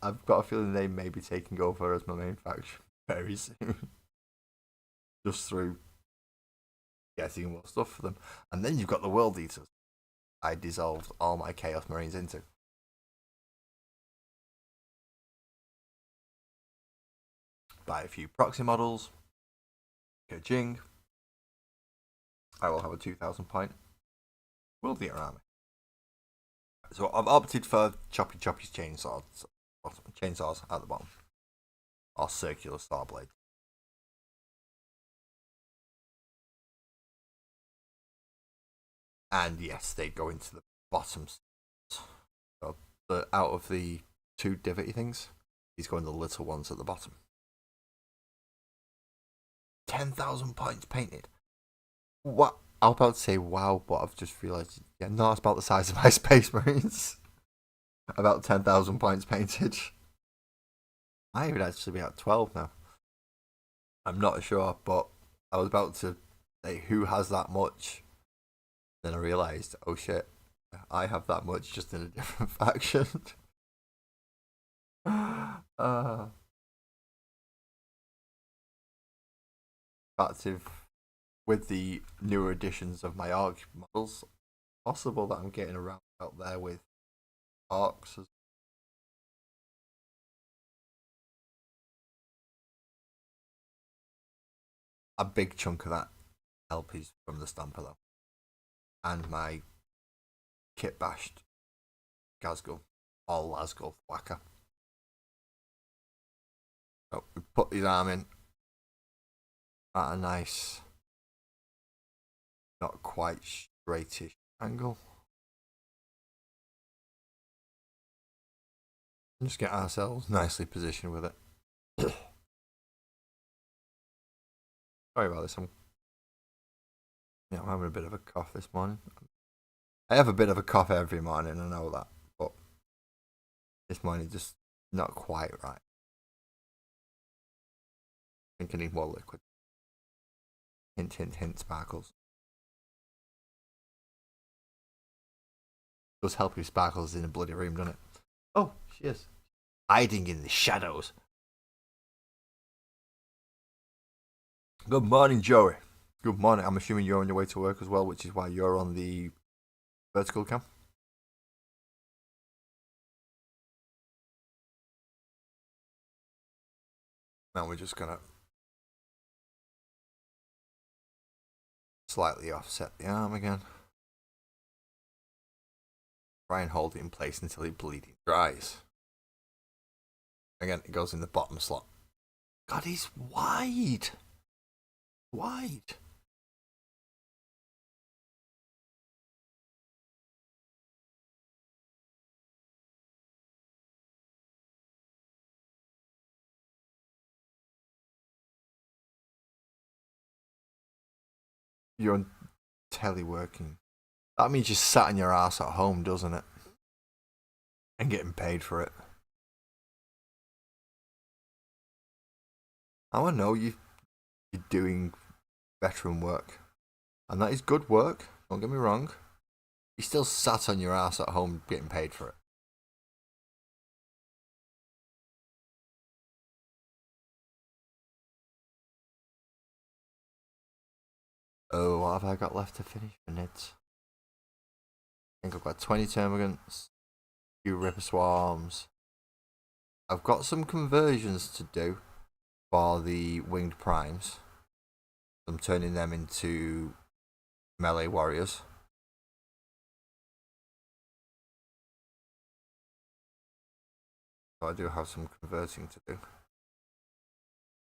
I've got a feeling they may be taking over as my main faction very soon. Just through getting more stuff for them. And then you've got the World Eaters. I dissolved all my Chaos Marines into. Buy a few proxy models. Ka-ching. I will have a 2,000 point World Eater army. So I've opted for choppy chainsaws at the bottom. Or circular saw blade. And yes, they go into the bottom. So out of the 2 divotty things, he's going the little ones at the bottom. 10,000 points painted. What? I was about to say wow, but I've just realised, yeah, no, it's about the size of my Space Marines. About 10,000 points painted. I would actually be at 12 now. I'm not sure, but I was about to say who has that much. Then I realised, oh shit, I have that much just in a different faction. Active with the newer editions of my ARC models. Possible that I'm getting around out there with ARCs. A big chunk of that LP's from the Stamper though. And my kit bashed Gazgul, all Lasgul whacker. So we put his arm in at a nice, not quite straightish angle. And just get ourselves nicely positioned with it. Sorry about this. I'm having a bit of a cough this morning. I have a bit of a cough every morning, I know that, but this morning just not quite right. I think I need more liquid. Hint, hint, hint, Sparkles. Does help you, Sparkles, in a bloody room, doesn't it? Oh, she is. Hiding in the shadows. Good morning, Joey. Good morning. I'm assuming you're on your way to work as well, which is why you're on the vertical cam. Now we're just gonna slightly offset the arm again. Try and hold it in place until it bleeding dries. Again, it goes in the bottom slot. God, he's wide. Wide. you're on teleworking. That means you sat on your ass at home, doesn't it? And getting paid for it. I know you're doing veteran work, and that is good work. Don't get me wrong. You still sat on your ass at home getting paid for it. Oh, what have I got left to finish for Nids? I think I've got 20 termagants, a few ripper swarms. I've got some conversions to do for the winged primes. I'm turning them into melee warriors. So I do have some converting to do.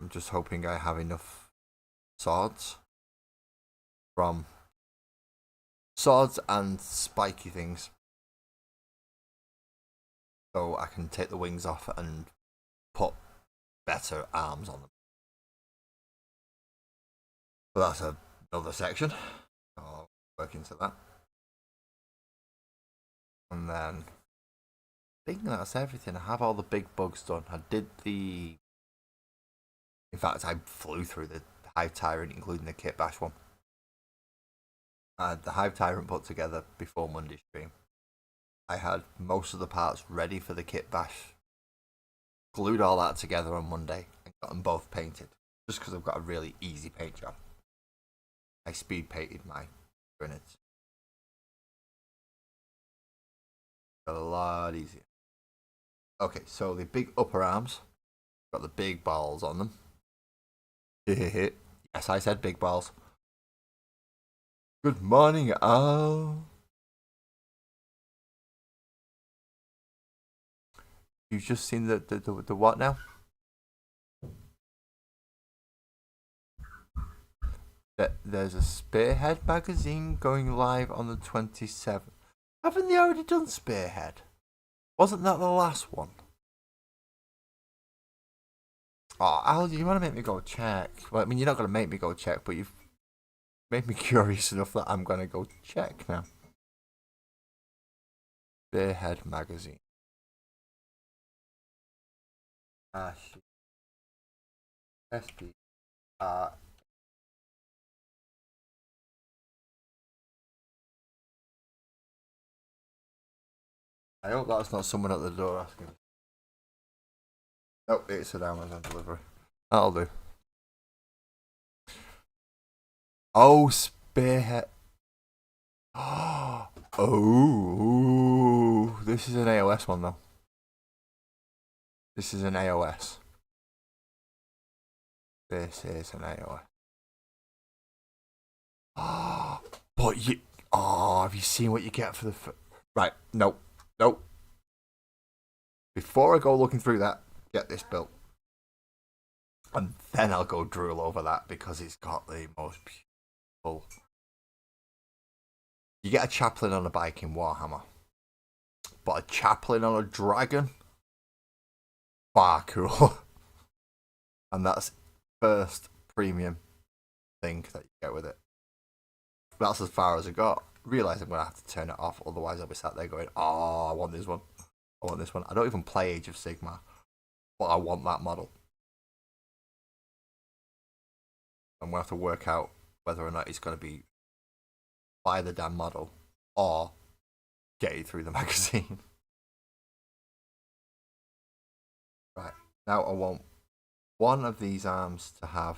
I'm just hoping I have enough swords from swords and spiky things, so I can take the wings off and put better arms on them. So that's another section. I'll work into that. And then I think that's everything. I have all the big bugs done. I did the... In fact, I flew through the Hive Tyrant, including the Kit Bash one. I had the Hive Tyrant put together before Monday stream. I had most of the parts ready for the Kit Bash. Glued all that together on Monday and got them both painted. Just because I've got a really easy paint job. I speed painted my grenades. A lot easier. Okay, so the big upper arms got the big balls on them. Yes, I said big balls. Good morning, Al. You've just seen the what now? There's a Spearhead magazine going live on the 27th. Haven't they already done Spearhead? Wasn't that the last one? Oh, Al, you want to make me go check? Well, I mean, you're not going to make me go check, but you've made me curious enough that I'm going to go check now. Spearhead magazine. Ah, shit. SP. I hope that's not someone at the door asking. Nope, it's an Amazon delivery. That'll do. Oh, Spearhead. Oh, this is an AOS one though. This is an AOS. This is an AOS. Oh, but you. Oh, have you seen what you get for the? Right, nope. Before I go looking through that, get this built, and then I'll go drool over that because it's got the most beautiful. You get a chaplain on a bike in Warhammer, but a chaplain on a dragon, far cool. And that's first premium thing that you get with it. That's as far as I got. Realise I'm going to have to turn it off, otherwise I'll be sat there going, oh, I want this one. I want this one. I don't even play Age of Sigmar, but I want that model. I'm going to have to work out whether or not it's going to be buy the damn model or get it through the magazine. Right, now I want one of these arms to have...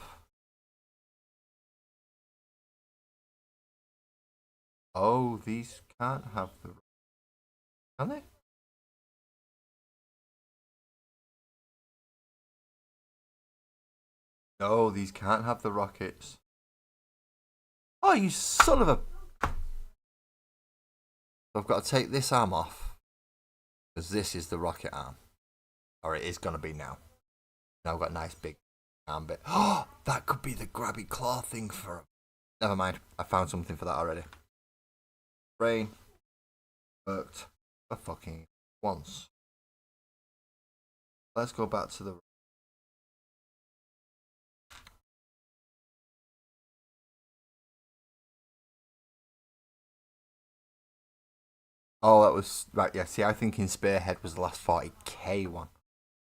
Oh, these can't have the... Can they? No, these can't have the rockets. Oh, you son of a... I've got to take this arm off, because this is the rocket arm. Or it is going to be now. Now I've got a nice big arm bit. Oh, that could be the grabby claw thing for... Never mind, I found something for that already. Brain worked for fucking once. Let's go back to the... Oh, that was right. Yeah, see, I think in Spearhead was the last 40k one,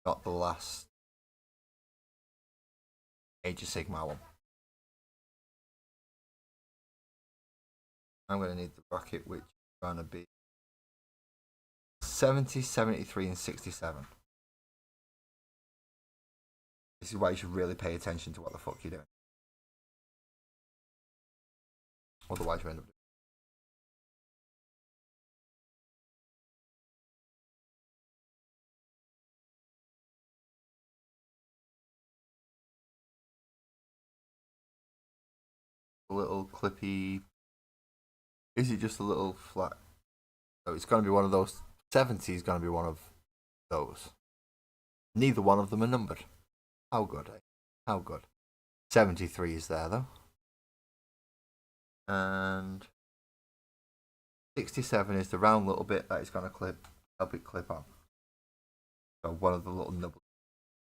not the last Age of Sigmar one. I'm gonna need the rocket, which is gonna be 70, 73, and 67. This is why you should really pay attention to what the fuck you're doing. Otherwise, you end up doing a little clippy. Is it just a little flat? So it's going to be one of those. 70 is going to be one of those. Neither one of them are numbered. How good, eh? How good. 73 is there, though. And 67 is the round little bit that is going to help it clip on. So one of the little nubbles.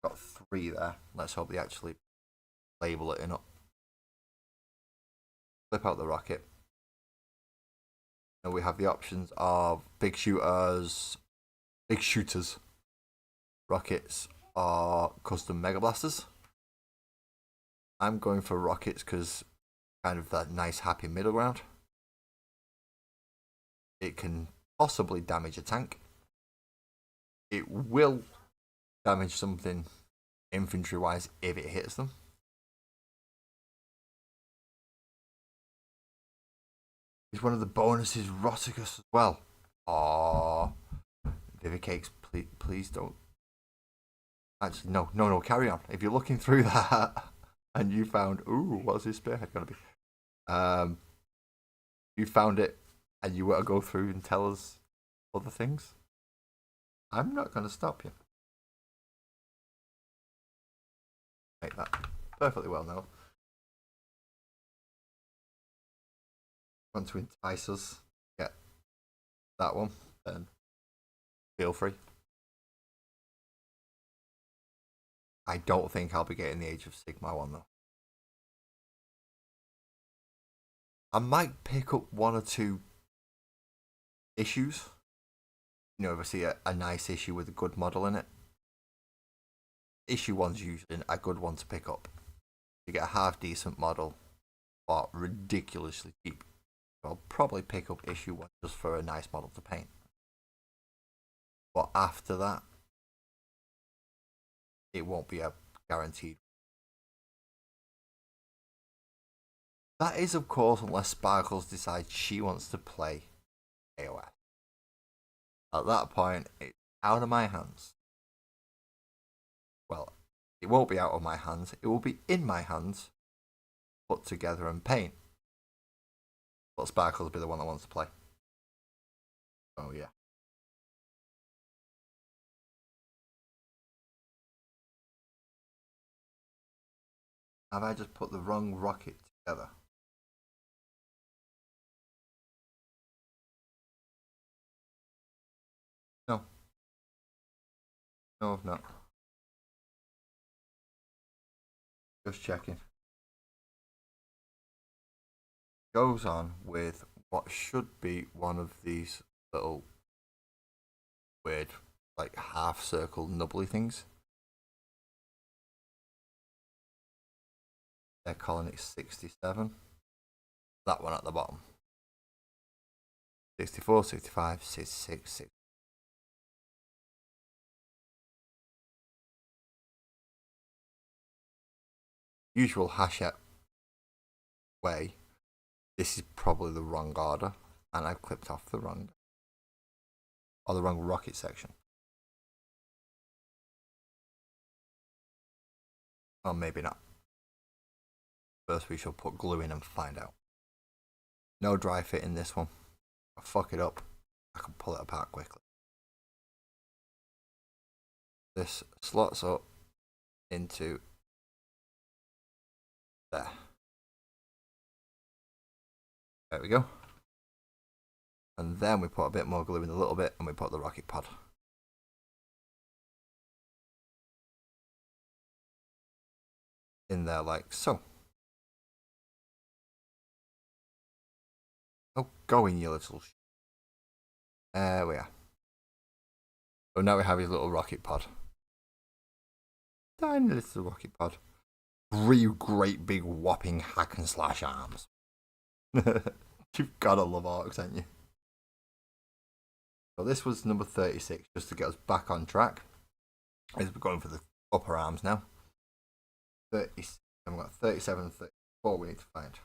Got 3 there. Let's hope they actually label it enough. Flip out the rocket. And we have the options of big shooters, rockets, or custom mega blasters. I'm going for rockets because kind of that nice happy middle ground. It can possibly damage a tank. It will damage something infantry wise if it hits them. Is one of the bonuses Roticus as well? Oh, Vivicakes, please don't. Actually, no, carry on. If you're looking through that and you found, ooh, what's his spearhead going to be? You found it and you want to go through and tell us other things, I'm not going to stop you. Make that perfectly well now. Want to entice us, get that one, then feel free. I don't think I'll be getting the Age of Sigmar one though. I might pick up 1 or 2 issues. You know, if I see a nice issue with a good model in it. Issue 1's usually a good one to pick up. You get a half decent model, but ridiculously cheap. I'll probably pick up issue 1 just for a nice model to paint. But after that, it won't be a guaranteed. That is, of course, unless Sparkles decides she wants to play AOS. At that point, it's out of my hands. Well, it won't be out of my hands. It will be in my hands, put together and paint. But Sparkles will be the one that wants to play. Oh, yeah. Have I just put the wrong rocket together? No. No, I've not. Just checking. Goes on with what should be one of these little weird, like half circle nubbly things. They're calling it 67. That one at the bottom. 64, 65, 66, 6. Usual Hachette way. This is probably the wrong order, and I've clipped off the wrong rocket section. Or maybe not. First we shall put glue in and find out. No dry fit in this one. I'll fuck it up. I can pull it apart quickly. This slots up into there. There we go. And then we put a bit more glue in a little bit and we put the rocket pod. In there like so. Oh, go in, you little There we are. So now we have his little rocket pod. Tiny little rocket pod. 3 great big whopping hack and slash arms. You've gotta love orcs, haven't you? So this was number 36, just to get us back on track. As we're going for the upper arms now. 36. I've got 37 and 34 we need to find.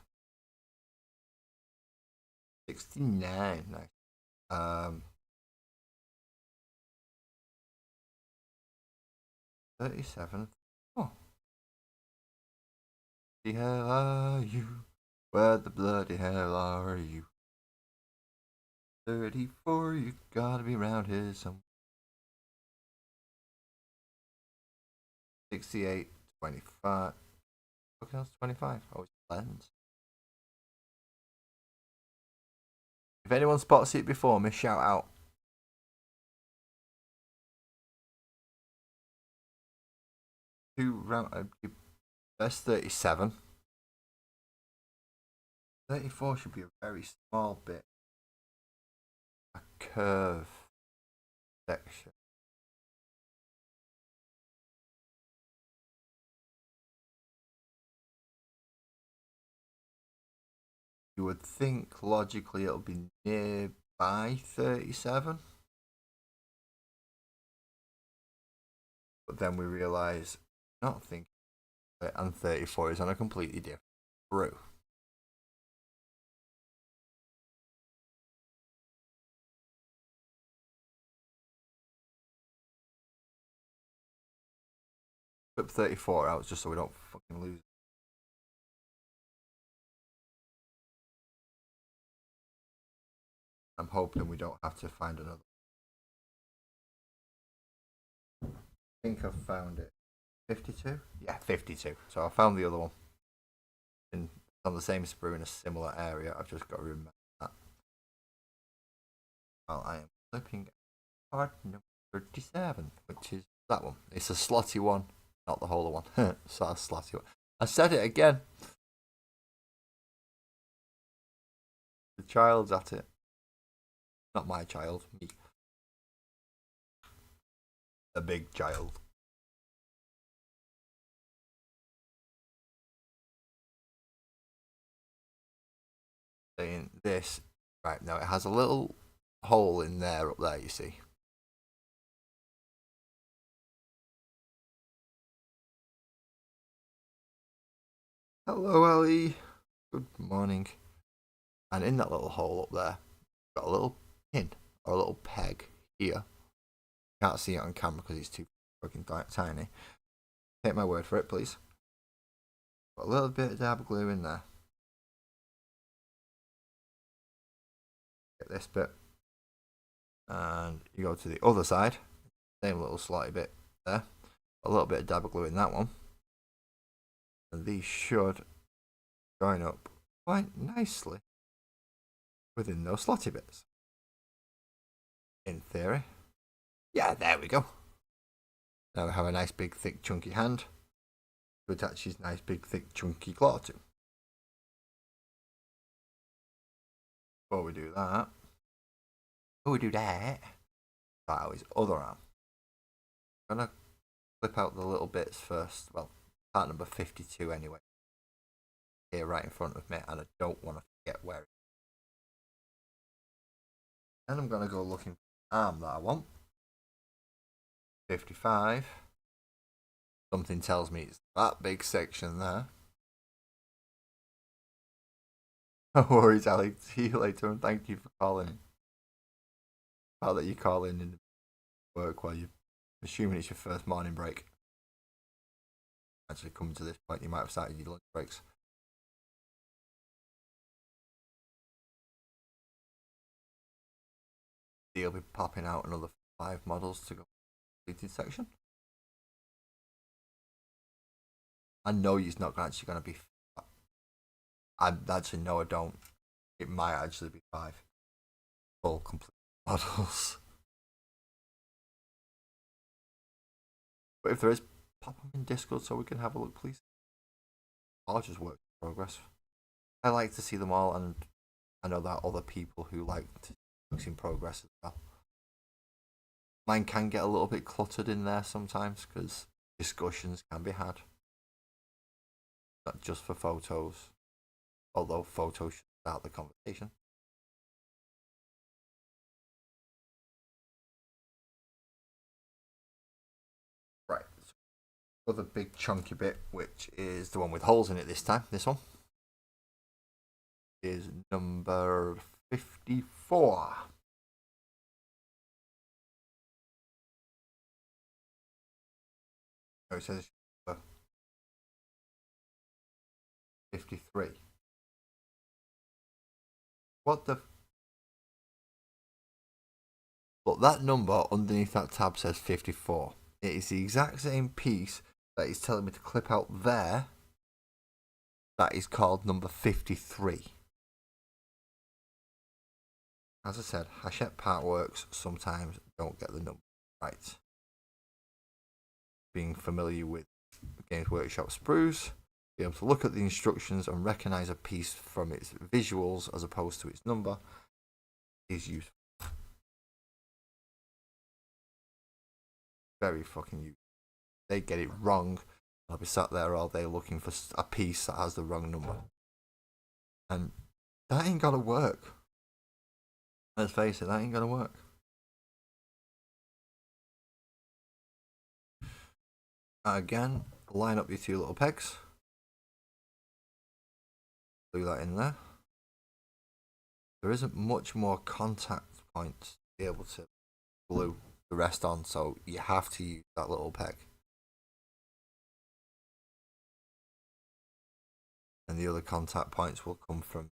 69, nice. 37. Oh. The hell are you? Where the bloody hell are you? 34, you gotta be around here somewhere. 68, 25. Okay, that's 25. Oh, it's lens. If anyone spots it before me, shout out. That's 37. 34 should be a very small bit. A curve section. You would think logically it'll be nearby 37. But then we realise, not thinking it, and 34 is on a completely different route. Flip 34 out just so we don't fucking lose. I'm hoping we don't have to find another. I think I've found it. 52? Yeah, 52. So I found the other one. And on the same sprue in a similar area. I've just got to remember that. Well, I am flipping card number 37, which is that one. It's a slotty one, not the whole one. So a slotty one. I said it again. The child's at it. Not my child, me. A big child. Saying this right now, it has a little hole in there up there, you see. Hello, Ellie. Good morning. And in that little hole up there, got a little pin or a little peg here. Can't see it on camera because it's too fucking tiny. Take my word for it, please. Got a little bit of dab glue in there. Get this bit. And you go to the other side. Same little slotty bit there. A little bit of dab glue in that one. And these should join up quite nicely within those slotty bits. In theory. Yeah, there we go. Now we have a nice big thick chunky hand to attach his nice big thick chunky claw to. Before we do that, start out his other arm. I'm gonna clip out the little bits first. Well, part number 52 anyway. Here right in front of me, and I don't want to forget where it is. And I'm gonna go looking for the arm that I want. 55. Something tells me it's that big section there. No worries, Alex. See you later, and thank you for calling. How that you call in work while you're assuming it's your first morning break. Actually, coming to this point, you might have started your lunch breaks. You'll be popping out another 5 models to go completed section. I know he's not actually going to be. I actually no, I don't. It might actually be 5 full complete models. But if there is, pop them in Discord so we can have a look, please. I'll just work in progress. I like to see them all, and I know there are other people who like to works in progress as well. Mine can get a little bit cluttered in there sometimes because discussions can be had. Not just for photos, although photos should start the conversation. Right. Other big chunky bit, which is the one with holes in it this time. This one is number 54. Oh, it says 53. What the? Look, that number underneath that tab says 54. It is the exact same piece that is telling me to clip out there. That is called number 53. As I said, Hachette part works sometimes don't get the number right. Being familiar with Games Workshop sprues, be able to look at the instructions and recognize a piece from its visuals as opposed to its number is useful. Very fucking useful. They get it wrong, I'll be sat there all day looking for a piece that has the wrong number. And that ain't gonna work. Let's face it, that ain't gonna work. Again, line up your two little pegs. Glue that in there. There isn't much more contact points to be able to glue the rest on, so you have to use that little peg. And the other contact points will come from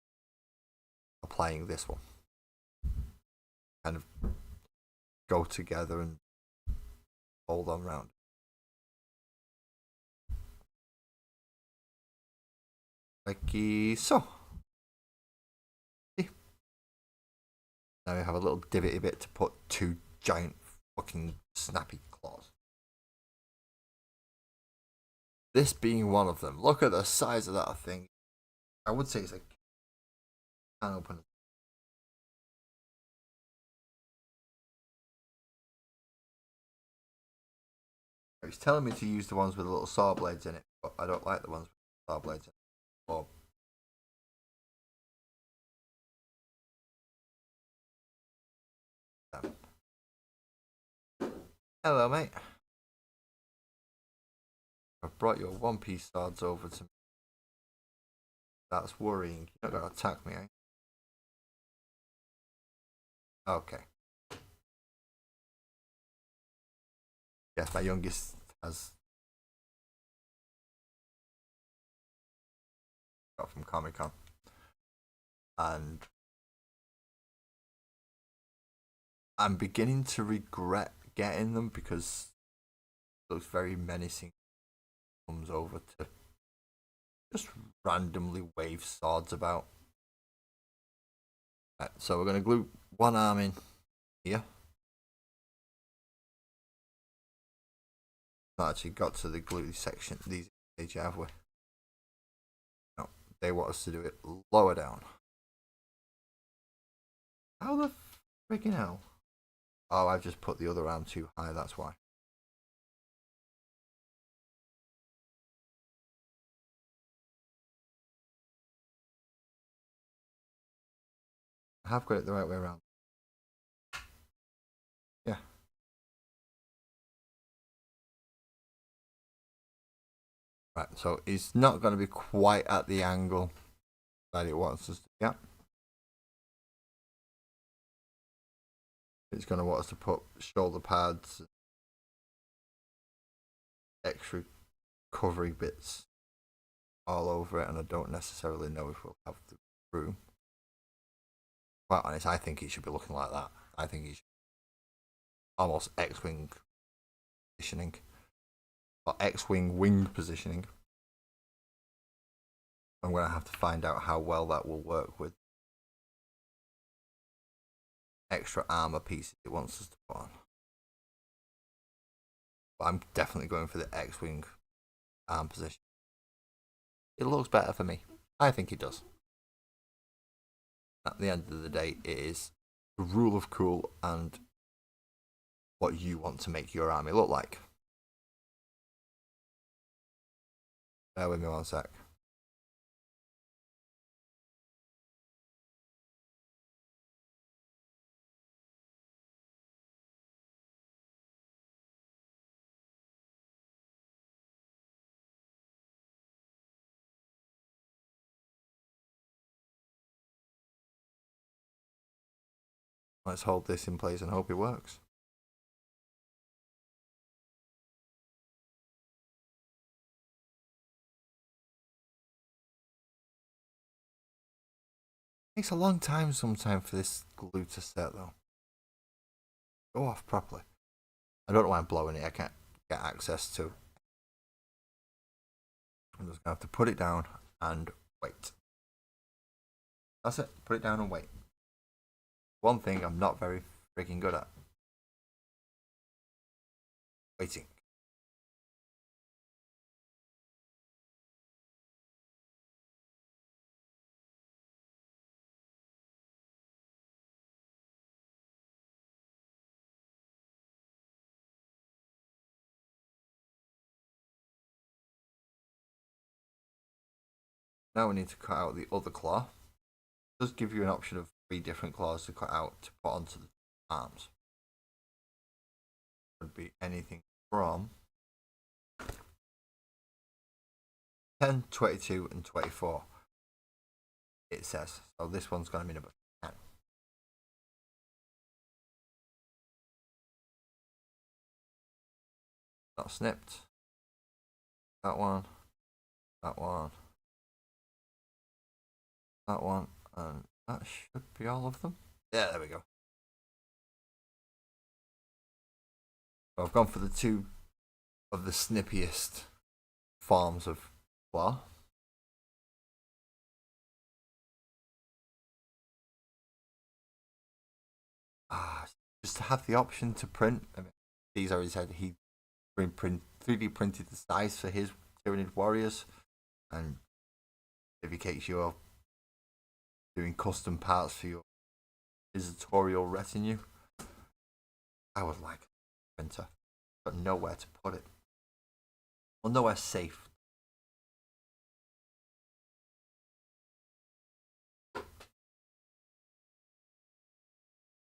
applying this one. Kind of go together and hold on round. Like so. See? Now we have a little divot bit to put two giant fucking snappy claws. This being one of them. Look at the size of that thing. I would say it's a can opener. It's telling me to use the ones with the little saw blades in it, but I don't like the ones with saw blades in it. Or hello, mate. I've brought your one-piece swords over to me. That's worrying. You're not going to attack me, eh? Okay. Yes, my youngest has got from Comic-Con. And I'm beginning to regret getting them because it looks very menacing. Comes over to just randomly wave swords about. Right, so we're going to glue one arm in here. Not actually got to the glue section. These stage, have we? No, they want us to do it lower down. How the freaking hell? Oh, I've just put the other arm too high, that's why. I have got it the right way around. Yeah. Right, so it's not going to be quite at the angle that it wants us to be at. It's going to want us to put shoulder pads, extra covering bits all over it, and I don't necessarily know if we'll have the room. Quite honest, I think it should be looking like that. I think it should almost X-wing positioning, or X-wing wing positioning. I'm going to have to find out how well that will work with extra armor pieces it wants us to put on. But I'm definitely going for the X-wing arm position. It looks better for me. I think it does. At the end of the day, it is the rule of cool and what you want to make your army look like. Bear with me one sec. Let's hold this in place and hope it works. Takes a long time sometimes for this glue to set though. Go off properly. I don't know why I'm blowing it. I can't get access to. I'm just gonna have to put it down and wait. That's it. Put it down and wait. One thing I'm not very freaking good at. Waiting. Now we need to cut out the other claw. It does give you an option of 3 different claws to cut out to put onto the arms. Could be anything from 10, 22 and 24. It says. So this one's going to be number 10. Not snipped. That one. That one. That one. And that should be all of them. Yeah, there we go. So I've gone for the 2 of the snippiest forms of claw. Just to have the option to print. I mean, he's already said he 3D printed the size for his Tyranid warriors, and if he case you're doing custom parts for your visitorial retinue, I would like a printer, but nowhere to put it. Well, nowhere safe.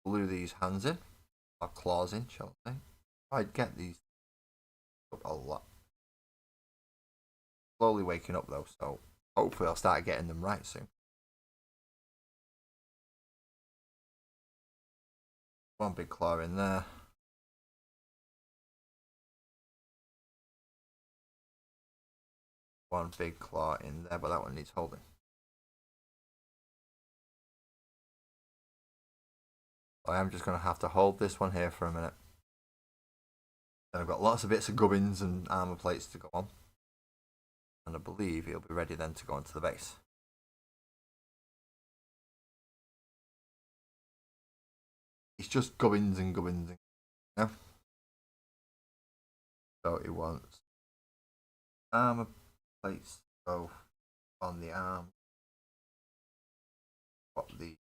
Glue these hands in, or claws in, shall I say. I'd get these up a lot. Slowly waking up though, so hopefully I'll start getting them right soon. One big claw in there. One big claw in there, but that one needs holding. I am just going to have to hold this one here for a minute. Then I've got lots of bits of gubbins and armor plates to go on. And I believe he'll be ready then to go into the base. It's just gubbins and gubbins. Yeah. So he wants armor plates to go on the arm. What the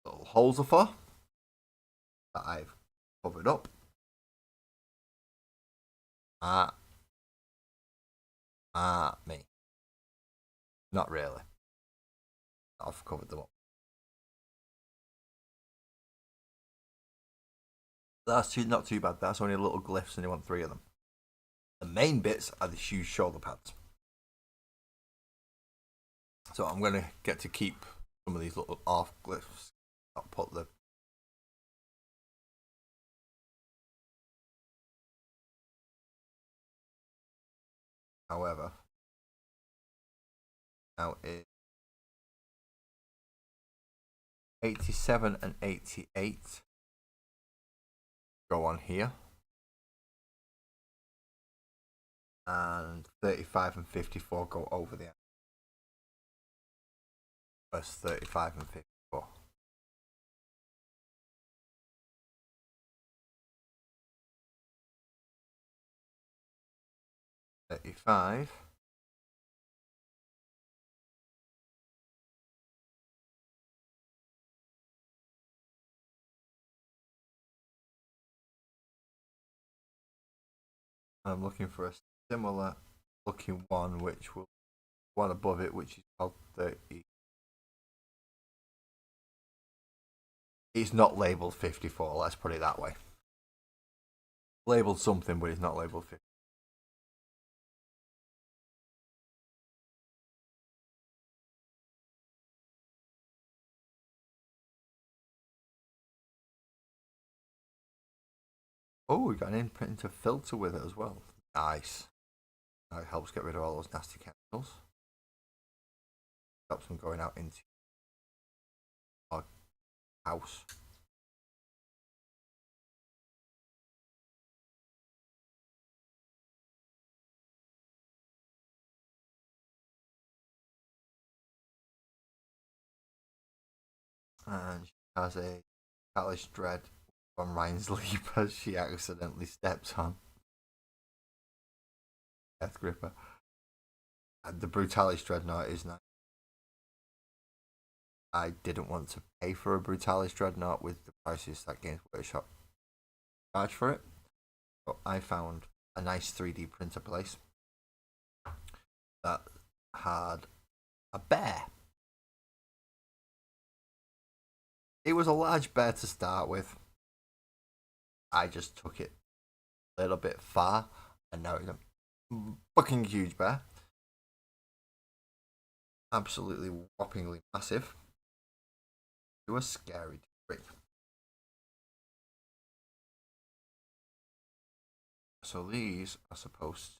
little holes are for. That I've covered up. Me. Not really. I've covered them up. That's not too bad. That's only little glyphs and you want 3 of them. The main bits are the huge shoulder pads. So I'm going to get to keep some of these little off glyphs. I'll put the however now is 87 and 88 go on here, and 35 and 54 go over the first 35 and 54. $35. I'm looking for a similar looking one, which will one above it, which is called 30. It's not labeled 54. Let's put it that way. Labeled something, but it's not labeled 50. Oh, we got an imprint to filter with it as well. Nice. That helps get rid of all those nasty chemicals. Stops them going out into our house. And she has a Deff Dread on Ryan's Leaper she accidentally steps on. Death Gripper. And the Brutalis Dreadnought is nice. I didn't want to pay for a Brutalis Dreadnought with the prices that Games Workshop charge for it. But I found a nice 3D printer place that had a bear. It was a large bear to start with. I just took it a little bit far, and now it's a fucking huge bear. Absolutely whoppingly massive. It was scary degree. So these are supposed to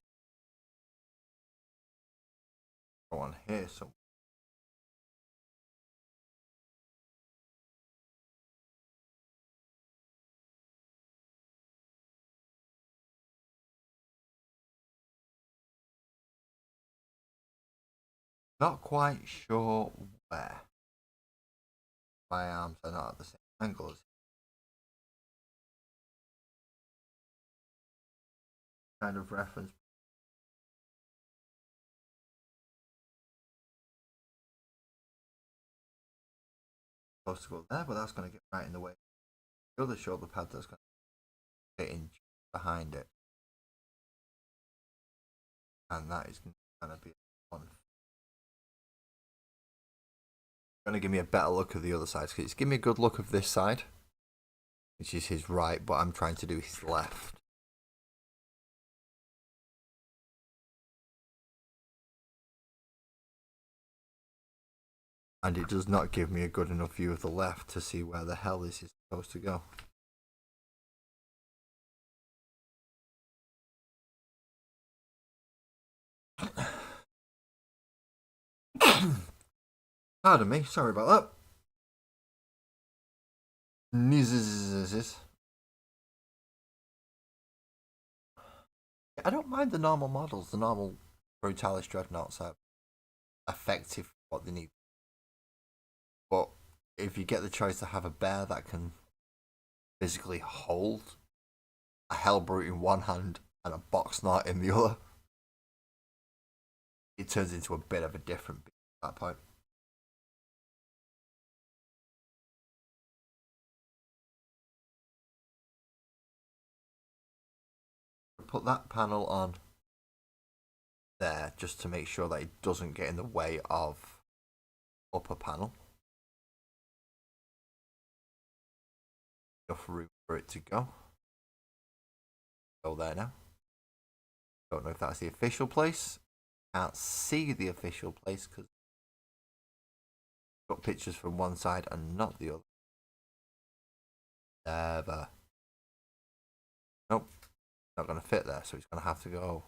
go on here somewhere. Not quite sure where. My arms are not at the same angle as kind of reference. Supposed to go there, but that's going to get right in the way. The other shoulder pad that's going to fit in behind it, and that is going to be fun. Going to give me a better look of the other side. Because it's giving me a good look of this side, which is his right, but I'm trying to do his left. And it does not give me a good enough view of the left to see where the hell this is supposed to go. Pardon me, sorry about that. I don't mind the normal models. The normal Brutalis Dreadnoughts are effective for what they need. But if you get the choice to have a bear that can physically hold a Hellbrute in one hand and a Boxnot in the other, it turns into a bit of a different beast at that point. Put that panel on there just to make sure that it doesn't get in the way of upper panel. Enough room for it to go. Go there now. Don't know if that's the official place. Can't see the official place because got pictures from one side and not the other. Never. Nope. Not going to fit there, so it's going to have to go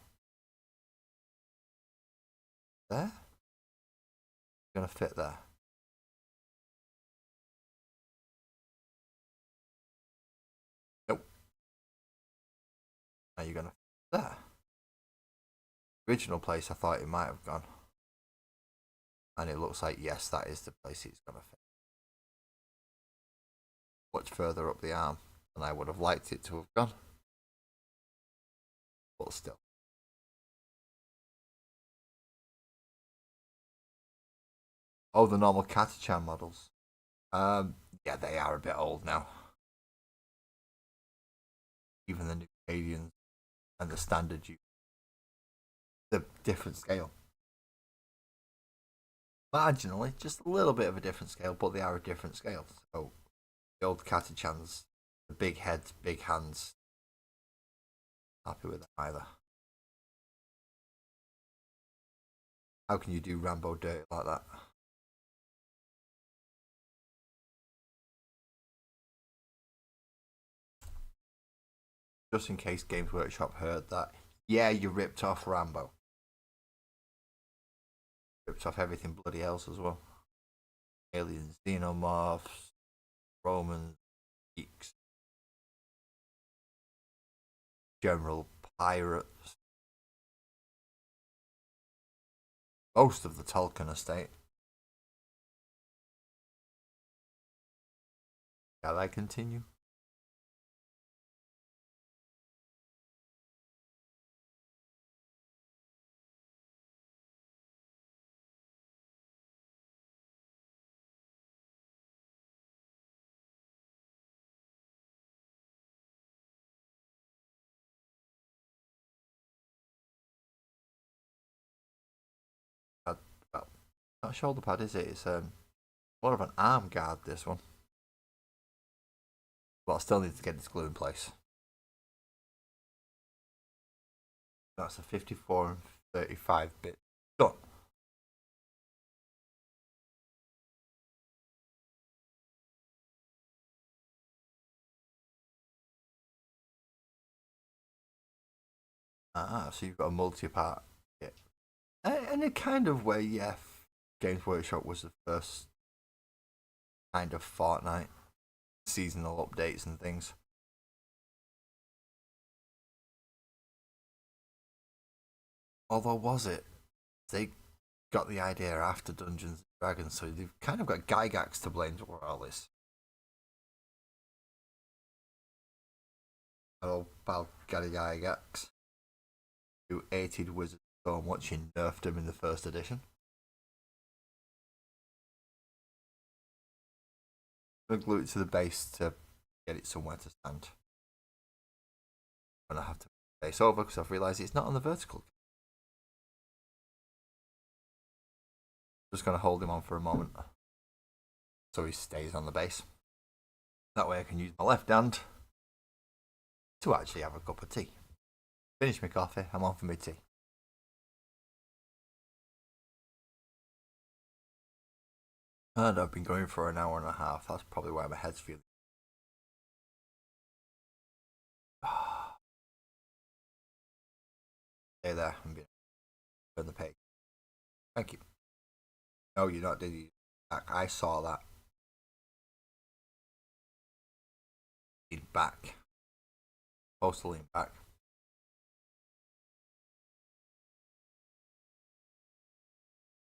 there. It's going to fit there. Nope. Now you're going to fit there. Original place I thought it might have gone. And it looks like, yes, that is the place it's going to fit. Much further up the arm than I would have liked it to have gone. But still. Oh, the normal Catachan models. Yeah, they are a bit old now. Even the new Canadians and the standard you, the different scale. Marginally, just a little bit of a different scale, but they are a different scale. So the old Catachans, the big heads, big hands, happy with that either. How can you do Rambo dirty like that? Just in case Games Workshop heard that, yeah, you ripped off Rambo. Ripped off everything bloody else as well. Aliens, xenomorphs, Romans, geeks, general pirates. Most of the Tolkien estate. Shall I continue? Well, not a shoulder pad, is it? It's more of an arm guard, this one. But I still need to get this glue in place. That's a 54 and 35 bit. Done. So you've got a multi-part kit. In a kind of way, yeah, Games Workshop was the first kind of Fortnite seasonal updates and things. Although, was it? They got the idea after Dungeons and Dragons, so they've kind of got Gygax to blame for all this. Hello, pal, Gary Gygax, who hated Wizards so much he nerfed him in the first edition. I'm gonna glue it to the base to get it somewhere to stand. And I have to base over because I've realised it's not on the vertical. Just gonna hold him on for a moment so he stays on the base. That way I can use my left hand to actually have a cup of tea. Finish my coffee, I'm on for my tea. And I've been going for an hour and a half. That's probably why my head's feeling. Stay there. I'm going to turn the page. Thank you. No, you're not, did you? I saw that. Lean back. Supposed to lean back.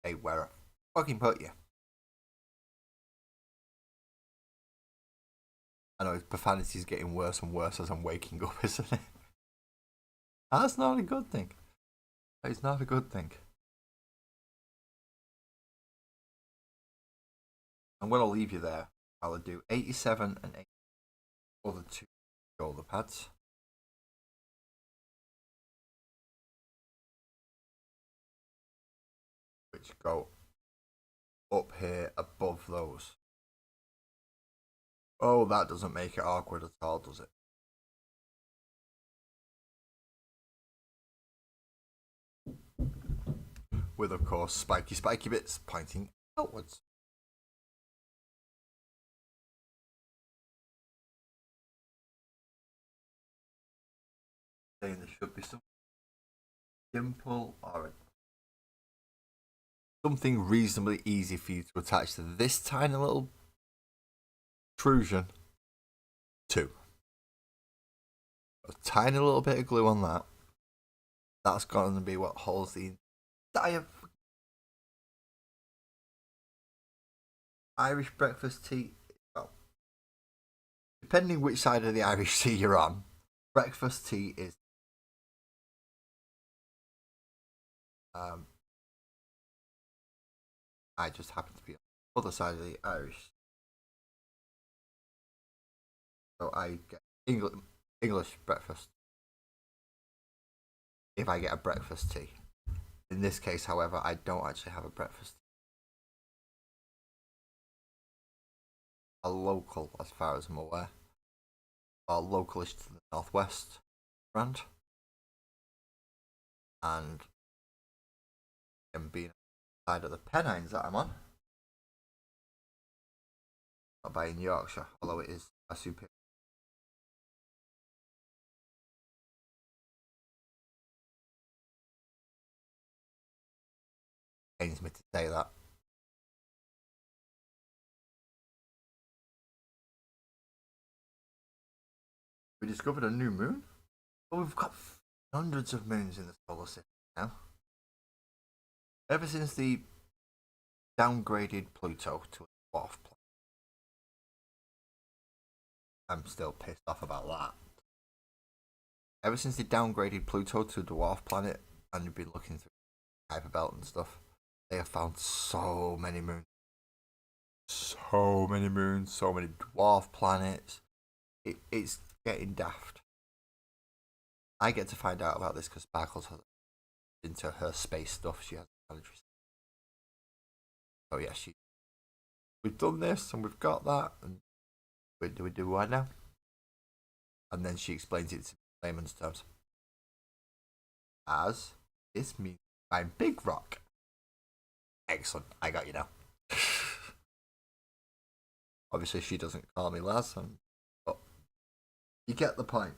Hey, where I fucking put you? I know his profanity's getting worse and worse as I'm waking up, isn't it? That's not a good thing. It's not a good thing. I'm going to leave you there. I'll do 87 and 80 for the two shoulder pads. Which go up here above those. Oh, that doesn't make it awkward at all, does it? With, of course, spiky bits pointing outwards. Saying there should be some simple or something reasonably easy for you to attach to this tiny little intrusion. Two. A tiny little bit of glue on that. That's going to be what holds the entire Irish breakfast tea. Well, depending which side of the Irish tea you're on, breakfast tea is I just happen to be on the other side of the Irish, so I get English breakfast. if I get a breakfast tea. In this case, however, I don't actually have a breakfast tea. A local, as far as I'm aware, or localish to the northwest brand, and being side of the Pennines that I'm on, not by in Yorkshire, although it is a superior. Pains me to say that. We discovered a new moon. Well, we've got hundreds of moons in the solar system now. Ever since the downgraded Pluto to a dwarf planet. I'm still pissed off about that. Ever since they downgraded Pluto to a dwarf planet, and you've been looking through Kuiper Belt and stuff, they have found so many moons. So many moons, so many dwarf planets. It's getting daft. I get to find out about this because Sparkles has into her space stuff. She has planetary. Oh yeah, we've done this and we've got that, and do we do what now? And then she explains it in layman's terms. As this means I'm Big Rock. Excellent, I got you now. Obviously, she doesn't call me Laz, but you get the point.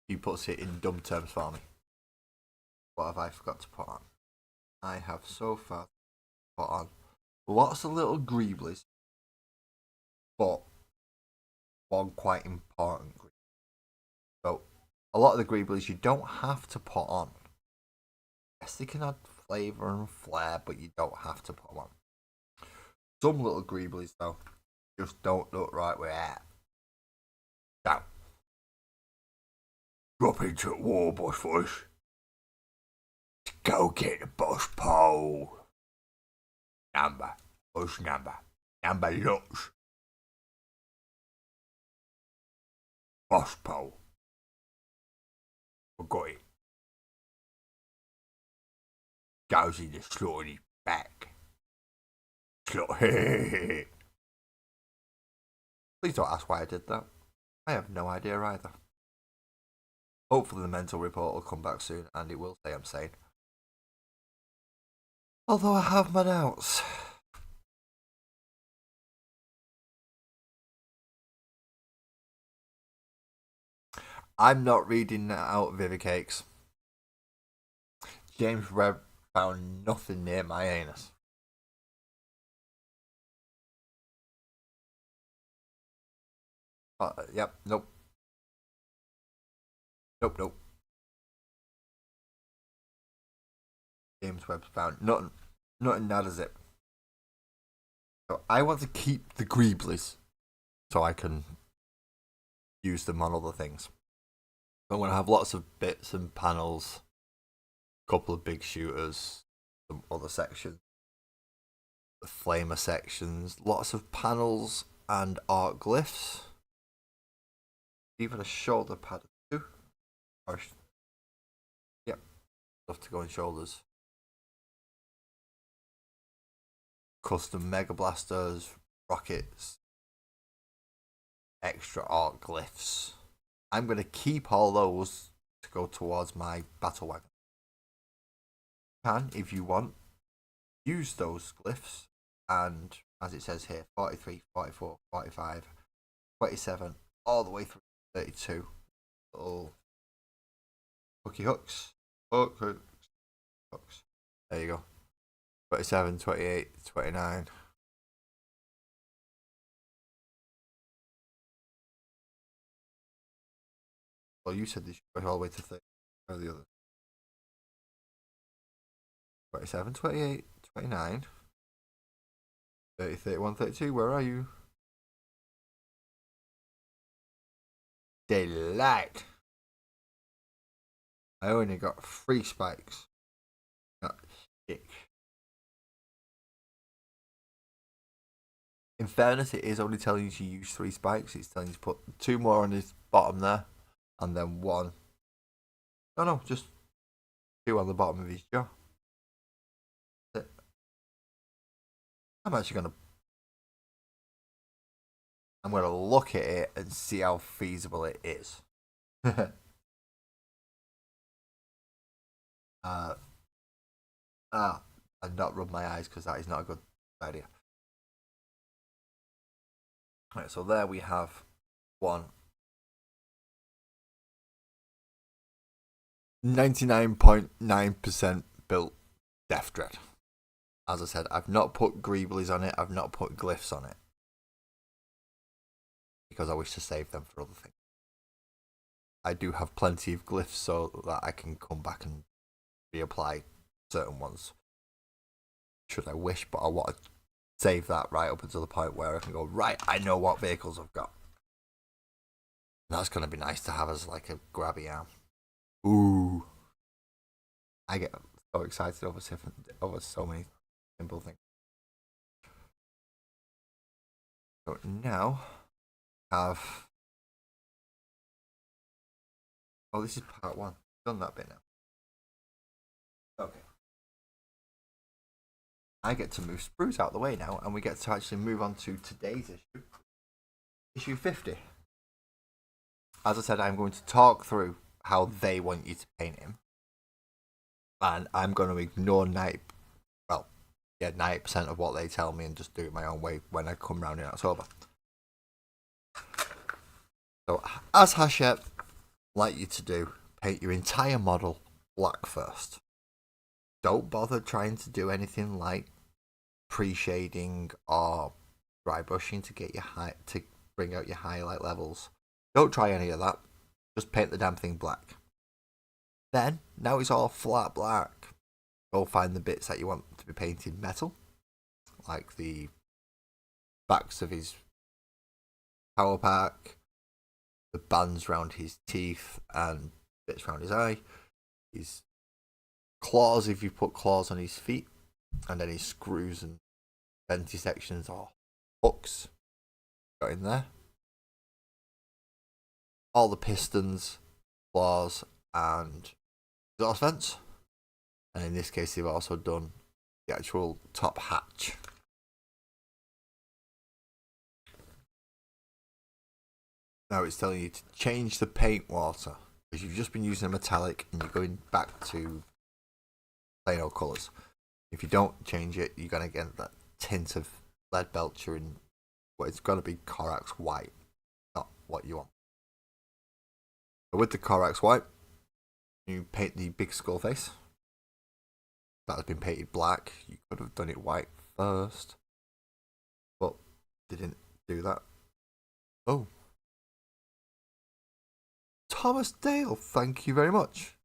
She puts it in dumb terms for me. What have I forgot to put on? I have so far put on lots of little greeblies, but one quite important greeble. So, a lot of the greeblies you don't have to put on. Yes, they can add flavour and flair, but you don't have to put them on. Some little greeblies, though, just don't look right with it. Now, drop into the war, boss voice. Go get the boss pole. Number. Boss number. Number lots. Boss pole. Forgot it. Goes in the slot on his back. Slot. Please don't ask why I did that. I have no idea either. Hopefully the mental report will come back soon and it will say I'm sane. Although I have my doubts. I'm not reading out Vivicakes. James Webb found nothing near my anus. Yep, nope. Nope. James Webb found nothing that is it. So I want to keep the greeblies so I can use them on other things. I'm going to have lots of bits and panels, a couple of big shooters, some other sections, the flamer sections, lots of panels and art glyphs, even a shoulder pad too. Yep, stuff to go on shoulders. Custom Mega Blasters, rockets, extra art glyphs. I'm going to keep all those to go towards my battle wagon. You can, if you want, use those glyphs, and as it says here, 43, 44, 45, 27, all the way through 32. Little hooky hooks. Hooks. There you go. 27, 28, 29. Well, you said this should go all the way to 30. Or the other. 27, 28, 29. 30, 31, 32. Where are you? Delight. I only got 3 spikes. Not 6. In fairness, it is only telling you to use 3 spikes. It's telling you to put 2 more on his bottom there, and then 1 No, just 2 on the bottom of his jaw. I'm actually gonna look at it and see how feasible it is. uh, and not rub my eyes because that is not a good idea. Right, so there we have one 99.9% built Deff Dread. As I said, I've not put greeblies on it, I've not put glyphs on it. Because I wish to save them for other things. I do have plenty of glyphs so that I can come back and reapply certain ones. Should I wish, but I want to save that right up until the point where I can go, right, I know what vehicles I've got. That's going to be nice to have as like a grabby arm. Ooh. I get so excited over so many simple things. So now have... Oh, this is part 1. Done that bit now. Okay. I get to move Spruce out of the way now, and we get to actually move on to today's issue. Issue 50. As I said, I'm going to talk through how they want you to paint him. And I'm going to ignore 90% of what they tell me and just do it my own way when I come round in October. So, as Hachette like you to do, paint your entire model black first. Don't bother trying to do anything like pre-shading or dry brushing to get to bring out your highlight levels. Don't try any of that. Just paint the damn thing black. Then, now it's all flat black. Go find the bits that you want to be painted metal, like the backs of his power pack, the bands around his teeth and bits around his eye, his claws if you put claws on his feet, and then his screws and bendy sections or hooks got in there. All the pistons, claws, and exhaust vents. And in this case, they've also done the actual top hatch. Now it's telling you to change the paint water because you've just been using a metallic and you're going back to plain old colours. If you don't change it, you're going to get that tint of lead belcher and it's going to be Corax white, not what you want. So with the Corax white, you paint the big skull face. That has been painted black. You could have done it white first, but didn't do that. Oh. Thomas Dale, thank you very much.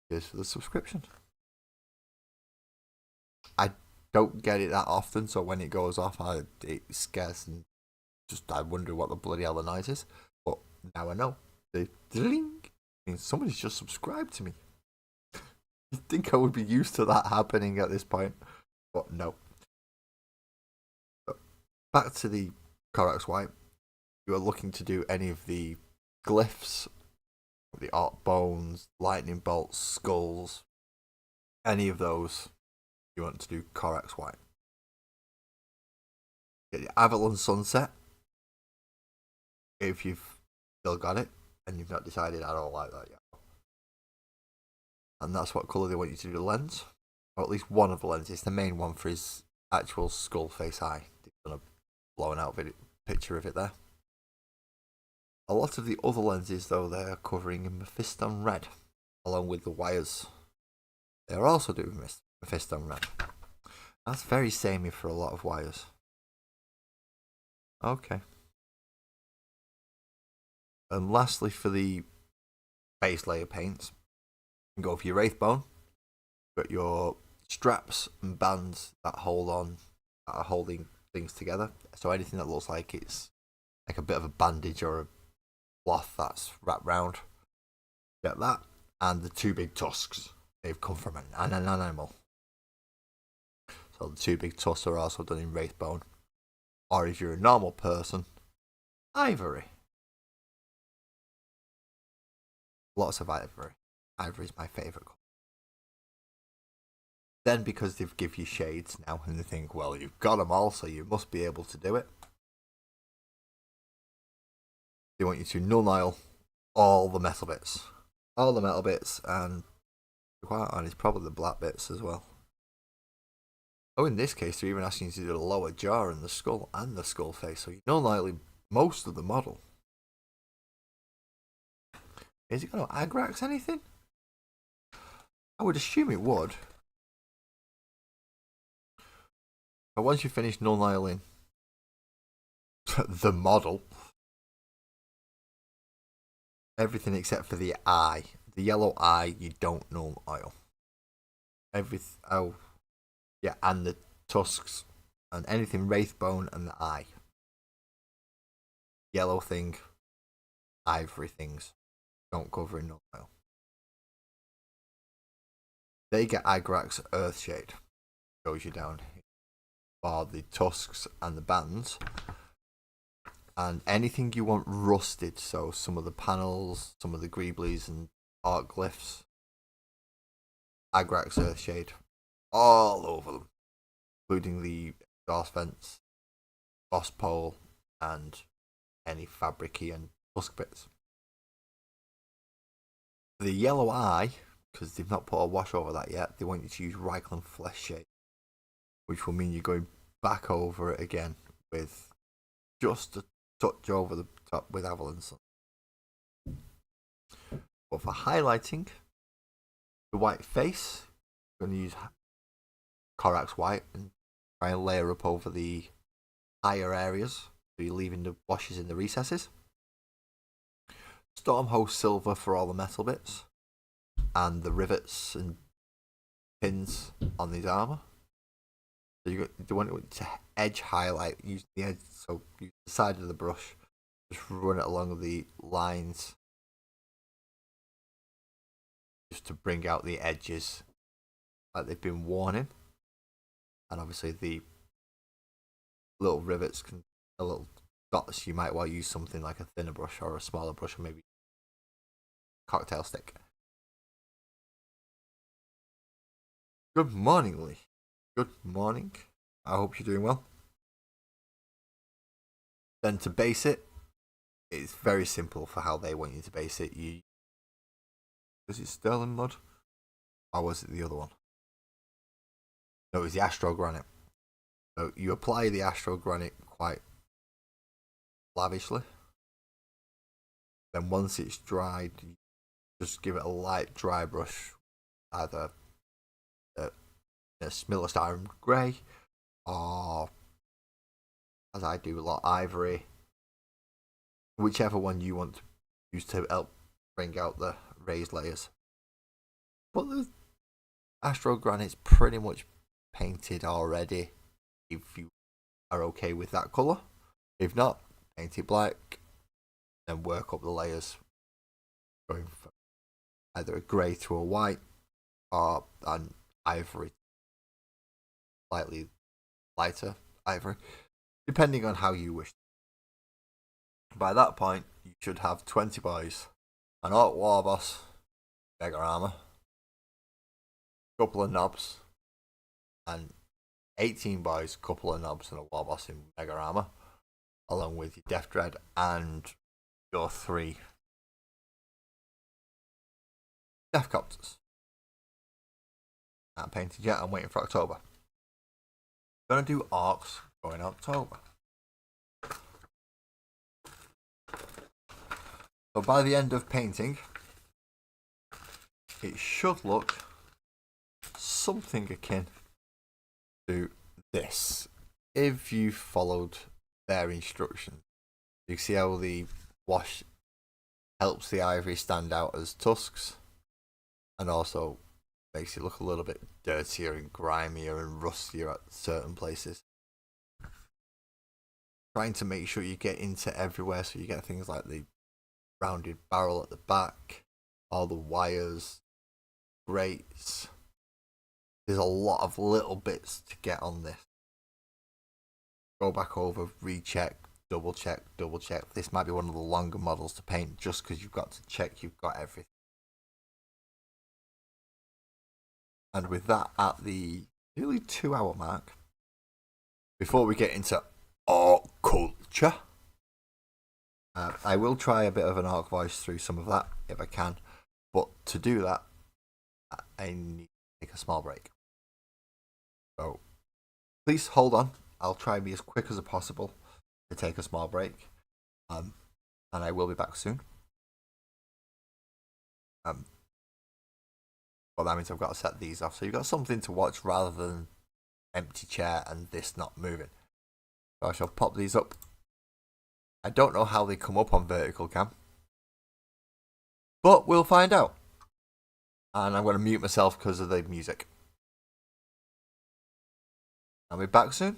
Here's for the subscription. I don't get it that often, so when it goes off, it scares and I wonder what the bloody hell the noise is. But now I know. The ding means somebody's just subscribed to me. You'd think I would be used to that happening at this point, but no. But back to the Corax White. You are looking to do any of the glyphs, the art bones, lightning bolts, skulls, any of those you want to do Corax White. Get the Avalon Sunset if you've still got it and you've not decided I don't like that yet. And that's what colour they want you to do the lens, or at least one of the lenses, the main one for his actual skull face eye. They've done a blown out picture of it there. A lot of the other lenses, though, they're covering in Mephiston Red, along with the wires. They're also doing Mephiston Red. That's very samey for a lot of wires. Okay. And lastly, for the base layer paints, you go for your Wraithbone. Got your straps and bands that hold on, that are holding things together. So anything that looks like it's like a bit of a bandage or a cloth that's wrapped round, get that. And the 2 big tusks. They've come from an animal. So the 2 big tusks are also done in Wraithbone. Or if you're a normal person, ivory. Lots of ivory. Ivory is my favourite colour. Then because they've give you shades now and they think, well, you've got them all, so you must be able to do it. They want you to null oil all the metal bits. All the metal bits, and quite honest, probably the black bits as well. Oh, in this case, they're even asking you to do the lower jaw and the skull face, so you null oil most of the model. Is it going to agrax anything? I would assume it would. But once you finish null oiling the model, everything except for the eye, the yellow eye, you don't null oil. And the tusks and anything wraithbone and the eye. Yellow thing, ivory things, don't cover in null oil. They get Igrax Earthshade, goes you down for the tusks and the bands, and anything you want rusted, so some of the panels, some of the greeblies and art glyphs, Igrax Earthshade all over them, including the exhaust vents, boss pole, and any fabricy and tusk bits. The yellow eye, because they've not put a wash over that yet, they want you to use Reichland Flesh Shade, which will mean you're going back over it again with just a touch over the top with Avalon. But for highlighting the white face, I'm going to use Corax White and try and layer up over the higher areas, so you're leaving the washes in the recesses. Stormhost Silver for all the metal bits and the rivets and pins on these armor. So you want it to edge highlight, use the edge, so use the side of the brush, just run it along the lines, just to bring out the edges like they've been worn in. And obviously the little rivets can, the little dots, you might well use something like a thinner brush or a smaller brush, or maybe a cocktail stick. Good morning, Lee. Good morning. I hope you're doing well. Then to base it, it's very simple for how they want you to base it. Was it Sterling Mud? Or was it the other one? No, it was the Astro Granite. So you apply the Astro Granite quite lavishly. Then once it's dried, you just give it a light dry brush, either a Smillest Iron Grey, or, as I do a lot, Ivory. Whichever one you want to use to help bring out the raised layers. But the Astro Granite's pretty much painted already, if you are okay with that colour. If not, paint it black, then work up the layers, going from either a grey to a white, or an ivory, slightly lighter ivory, depending on how you wish. By that point, you should have 20 boys, an Orc Warboss, Mega Armour, couple of knobs, and 18 boys, couple of knobs, and a Warboss in Mega Armour, along with your Deff Dread and your 3 Deathcopters. Not painted yet, I'm waiting for October. Gonna do Orcs going October. So by the end of painting, it should look something akin to this. If you followed their instructions, you see how the wash helps the ivory stand out as tusks, and also makes it look a little bit dirtier and grimier and rustier at certain places. Trying to make sure you get into everywhere, so you get things like the rounded barrel at the back, all the wires, grates. There's a lot of little bits to get on this. Go back over, recheck, double check. This might be one of the longer models to paint, just because you've got to check you've got everything And with that at the nearly 2 hour mark, before we get into art culture, I will try a bit of an arc voice through some of that if I can. But to do that, I need to take a small break. So please hold on. I'll try and be as quick as possible to take a small break. And I will be back soon. Well, that means I've got to set these off. So you've got something to watch rather than empty chair and this not moving. So I shall pop these up. I don't know how they come up on vertical cam, but we'll find out. And I'm going to mute myself because of the music. I'll be back soon.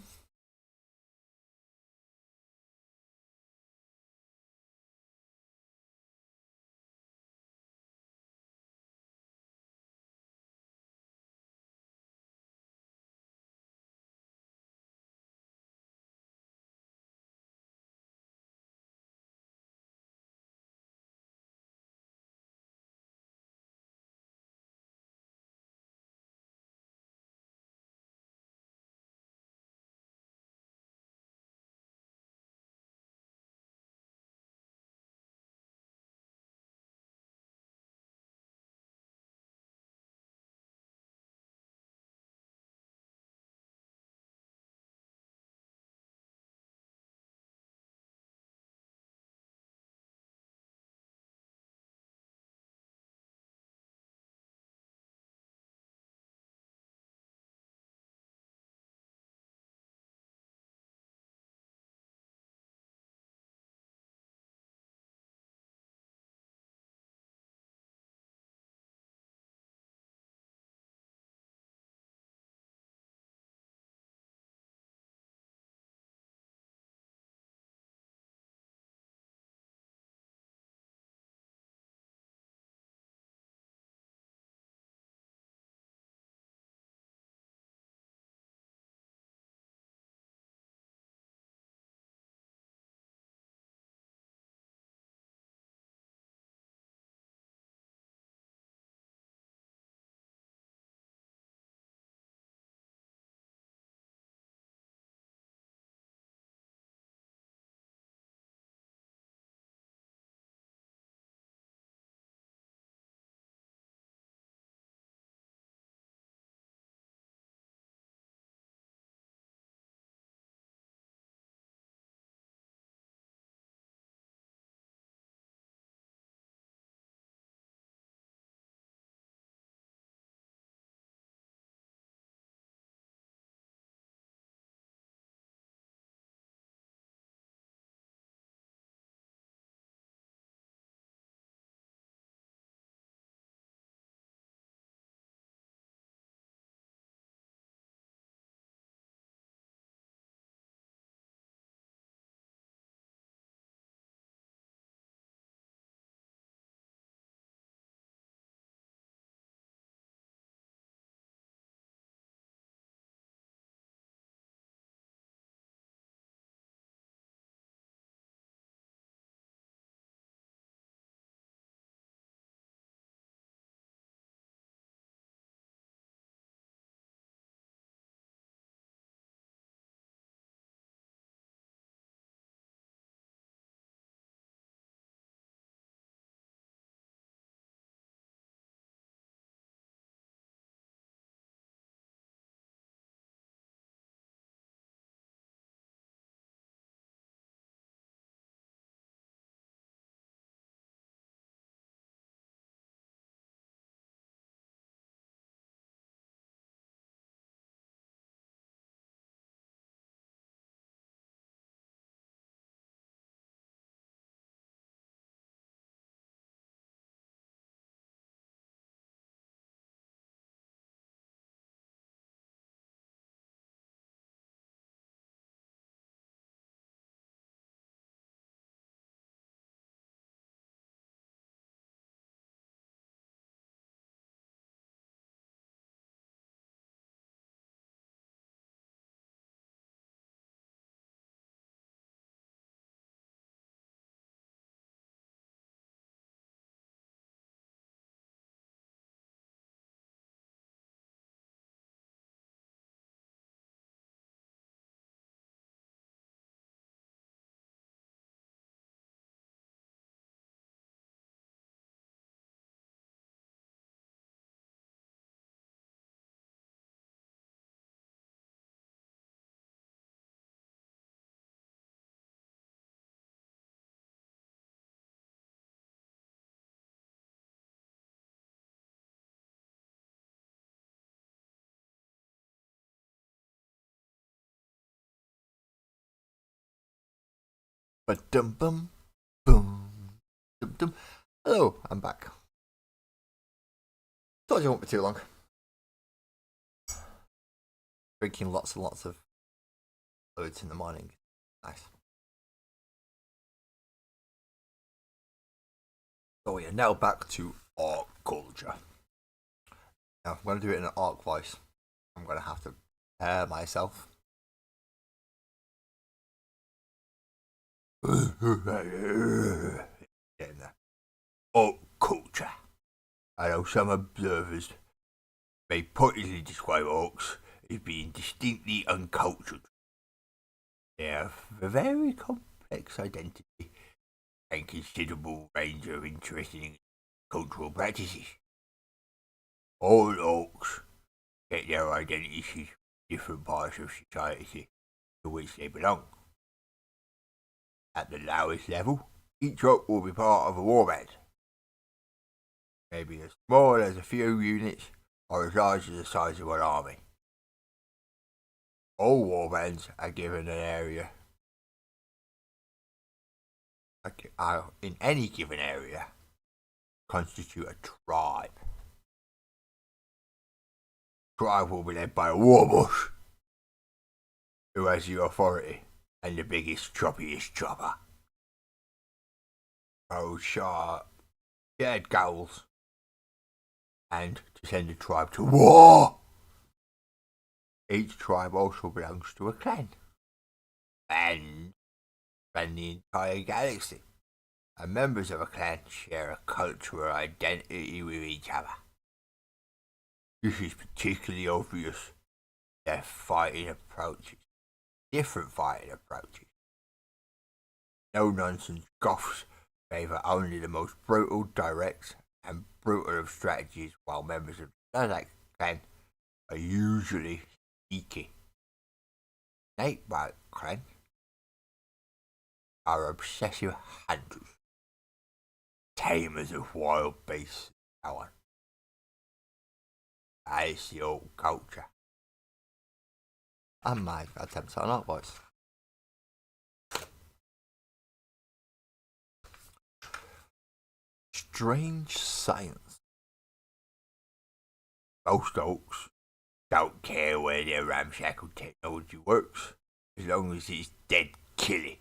But dum bum boom dum dum. Hello, I'm back. Thought you won't be too long. Drinking lots and lots of fluids in the morning. Nice. So we are now back to orc culture. Now I'm going to do it in an orc voice. I'm going to have to prepare myself. Orc culture. I know some observers may pointedly describe orcs as being distinctly uncultured. They have a very complex identity and considerable range of interesting cultural practices. All orcs get their identities from different parts of society to which they belong. At the lowest level, each orc will be part of a warband, maybe as small as a few units or as large as the size of an army. All warbands are given an area. In any given area, constitute a tribe. Tribe will be led by a warbush, who has the authority and the biggest, choppiest chopper. Those sharp, shared goals, and to send the tribe to war. Each tribe also belongs to a clan, and the entire galaxy. And members of a clan share a cultural identity with each other. This is particularly obvious in their fighting approaches. Different fighting approaches. No-nonsense Goths favour only the most brutal, direct, and brutal of strategies, while members of the Nazak clan are usually sneaky. Snakebite clan are obsessive hunters, tamers of wild beasts, and so on. That is the old culture. And my attempts at an art voice. Strange science. Most orcs don't care where their ramshackle technology works, as long as it's dead killing.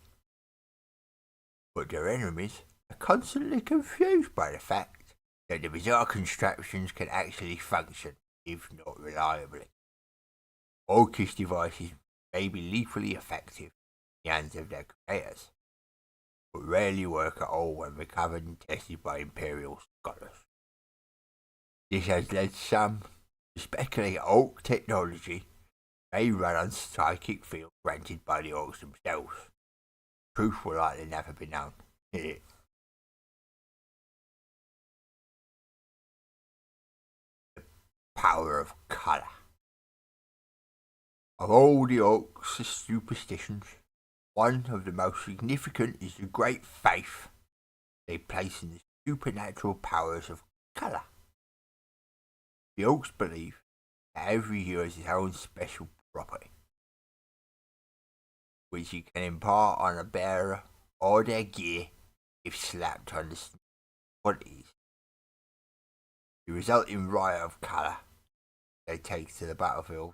But their enemies are constantly confused by the fact that the bizarre contraptions can actually function, if not reliably. Orcish devices may be lethally effective in the hands of their creators, but rarely work at all when recovered and tested by Imperial scholars. This has led some to speculate orc technology may run on psychic fields granted by the orcs themselves. Truth will likely never be known. The power of colour. Of all the orcs' superstitions, one of the most significant is the great faith they place in the supernatural powers of colour. The orcs believe that every hero has his own special property, which he can impart on a bearer or their gear if slapped on the qualities. The resulting riot of colour they take to the battlefield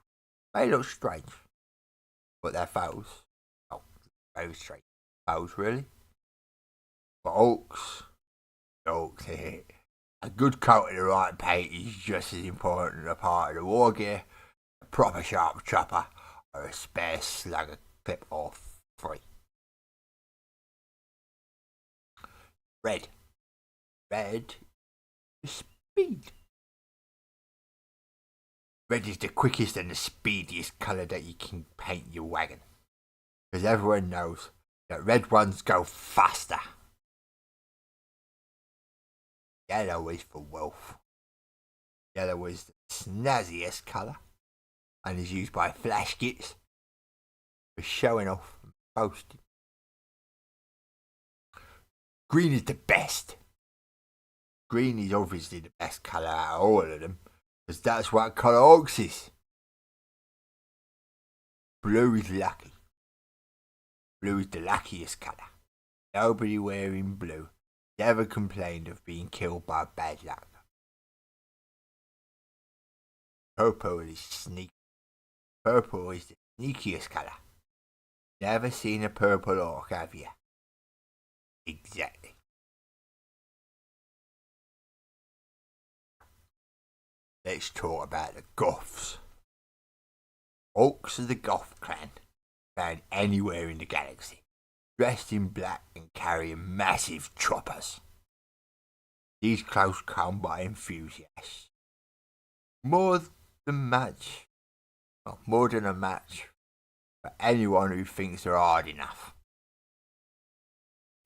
may look strange, but their foes, very strange foes really. But orcs, a good coat of the right paint is just as important a part of the war gear, a proper sharp chopper, or a spare slugger clip or three. Red is speed. Red is the quickest and the speediest colour that you can paint your wagon, because everyone knows that red ones go faster. Yellow is for wealth. Yellow is the snazziest colour and is used by flash kits for showing off and boasting. Green is the best. Green is obviously the best colour out of all of them, because that's what colour orcs is. Blue is lucky. Blue is the luckiest colour. Nobody wearing blue never complained of being killed by bad luck. Purple is sneaky. Purple is the sneakiest colour. Never seen a purple orc, have you? Exactly. Let's talk about the Goths. Orcs of the Goth clan, found anywhere in the galaxy, dressed in black and carrying massive choppers. These clothes come by enthusiasts. More than a match for anyone who thinks they're hard enough.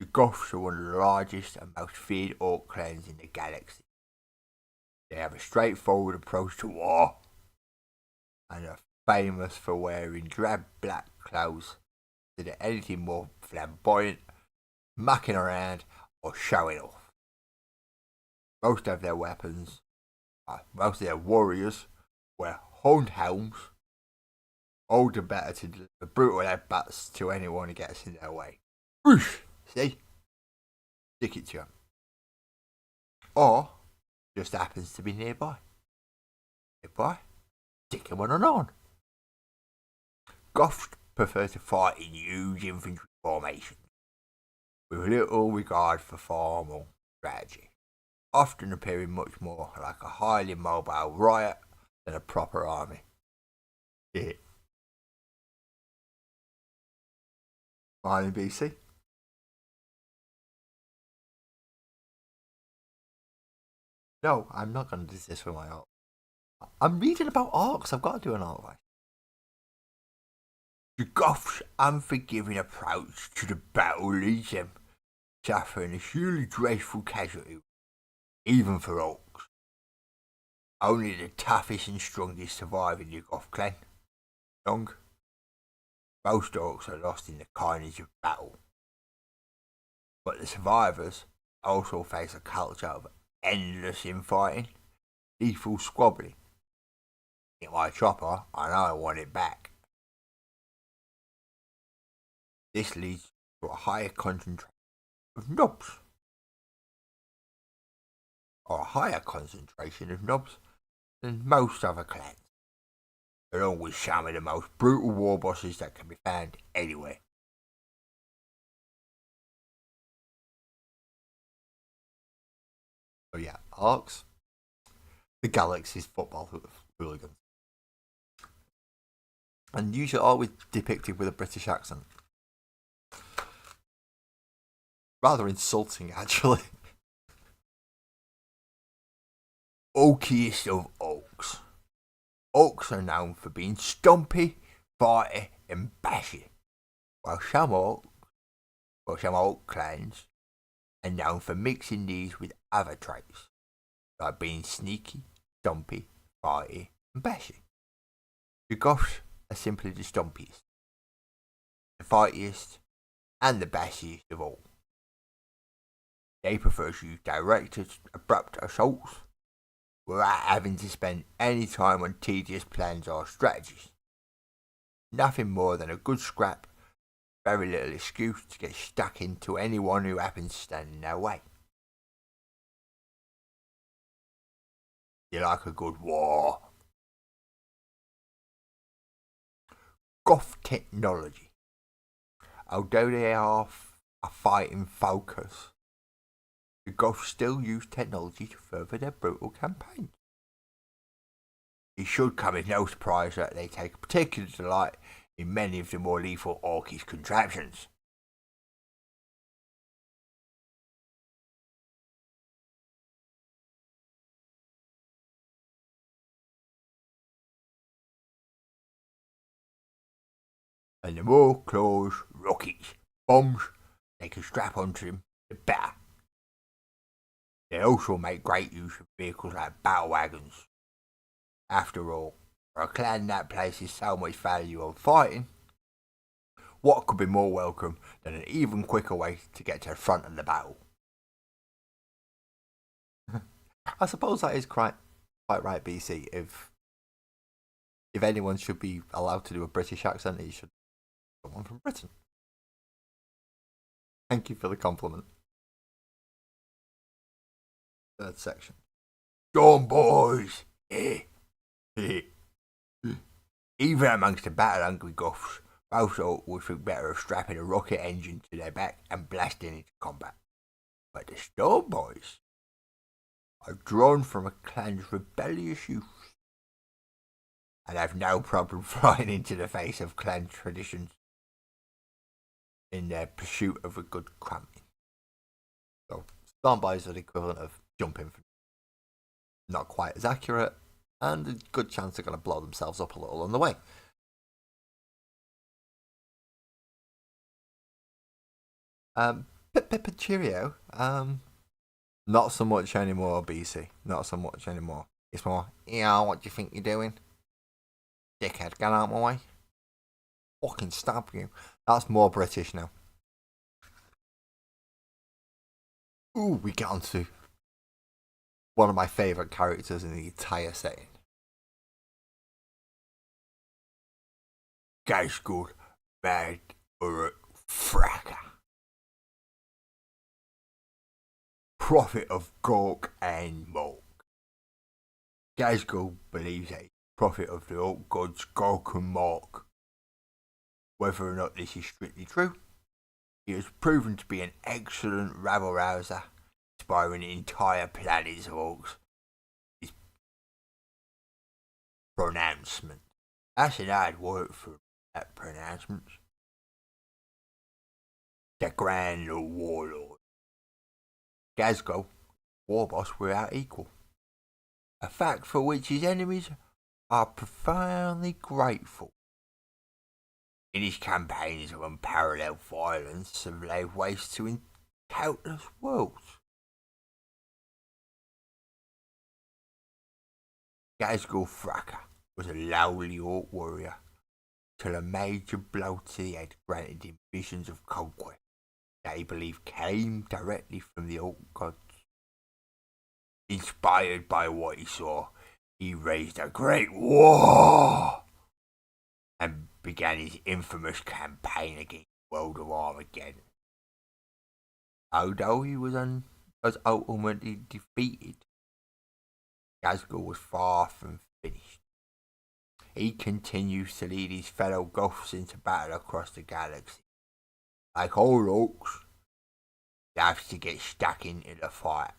The Goths are one of the largest and most feared orc clans in the galaxy. They have a straightforward approach to war and are famous for wearing drab black clothes instead of anything more flamboyant, mucking around, or showing off. Most of their warriors wear horned helms, all the better to deliver brutal headbutts to anyone who gets in their way. Whoosh! See? Stick it to them. Or just happens to be nearby. Stick him on. Goths prefer to fight in huge infantry formations, with little regard for formal strategy, often appearing much more like a highly mobile riot than a proper army. Mine in BC. No, I'm not going to do this for my art. I'm reading about orcs. I've got to do an art voice. The Goths' unforgiving approach to the battle leads them suffering a hugely dreadful casualty, even for orcs. Only the toughest and strongest survive in the Goth clan. Most orcs are lost in the carnage of battle. But the survivors also face a culture of endless infighting, lethal squabbling. Get my chopper, I know I want it back. This leads to a higher concentration of knobs. Than most other clans, along with some of the most brutal war bosses that can be found anywhere. Oh yeah, orcs. The galaxy's football hooligans. And usually always depicted with a British accent. Rather insulting, actually. Oakiest of oaks. Orcs are known for being stumpy, fighty, and bashy, while some orc clans are known for mixing these with other traits, like being sneaky, stumpy, fighty, and bashy. The Goths are simply the stumpiest, the fightiest, and the bashiest of all. They prefer to use direct, abrupt assaults without having to spend any time on tedious plans or strategies. Nothing more than a good scrap, very little excuse to get stuck into anyone who happens to stand in their way. You like a good war. Goth technology. Although they are a fighting focus, the Goths still use technology to further their brutal campaigns. It should come as no surprise that they take a particular delight in many of the more lethal orcish contraptions. And the more claws, rockets, bombs they can strap onto them, the better. They also make great use of vehicles like battle wagons. After all, for a clan that places so much value on fighting, what could be more welcome than an even quicker way to get to the front of the battle? I suppose that is quite right, BC. If anyone should be allowed to do a British accent, it should be someone from Britain. Thank you for the compliment. Third section. Dawn boys! Even amongst the battle-hungry Goths, most would think better of strapping a rocket engine to their back and blasting into combat. But the Storm Boys are drawn from a clan's rebellious youth and have no problem flying into the face of clan traditions in their pursuit of a good cramming. So, Storm Boys are the equivalent of jumping. Not quite as accurate, and a good chance they're going to blow themselves up a little on the way. Pip cheerio. Not so much anymore, BC. Not so much anymore. It's more, what do you think you're doing? Dickhead, get out of my way. Fucking stab you. That's more British now. Ooh, we get on to one of my favourite characters in the entire setting. Gaisgold Mad Uruk Fracker. Prophet of Gork and Mork. Gaisgold believes that he's prophet of the old gods Gork and Mork. Whether or not this is strictly true, he has proven to be an excellent rabble-rouser, inspiring entire planets of orcs. His pronouncement. That's an hard word for that pronouncement. The Grand Warlord. Gazgo, war boss without equal. A fact for which his enemies are profoundly grateful. In his campaigns of unparalleled violence have laid waste to countless worlds. Gazgul Fracker was a lowly orc warrior till a major blow to the head granted him visions of conquest that he believed came directly from the orc gods. Inspired by what he saw, he raised a great war and began his infamous campaign against the world of Armageddon. Although he was ultimately defeated, Gazgul was far from finished. He continues to lead his fellow Goths into battle across the galaxy. Like all orcs, he has to get stuck into the fight,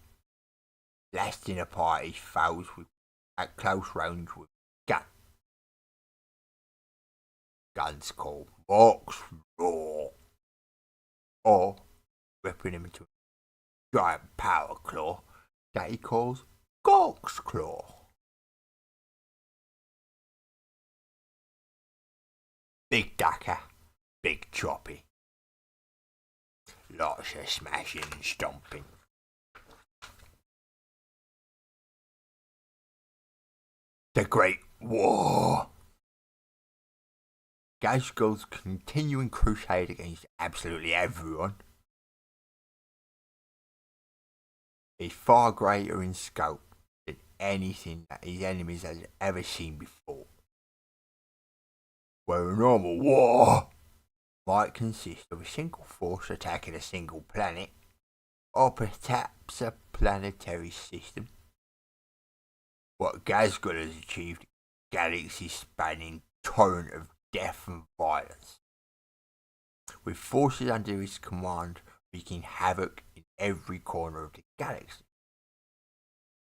blasting apart his foes at close range with guns called Orcs Roar, or ripping him into a giant power claw that he calls Gork's Claw. Big ducker, big choppy. Lots of smashing and stomping. The Great War. Gazgul's continuing crusade against absolutely everyone is far greater in scope than anything that his enemies had ever seen before. Where a normal war might consist of a single force attacking a single planet, or perhaps a planetary system, what Gazgul has achieved is a galaxy-spanning torrent of death and violence, with forces under his command wreaking havoc in every corner of the galaxy.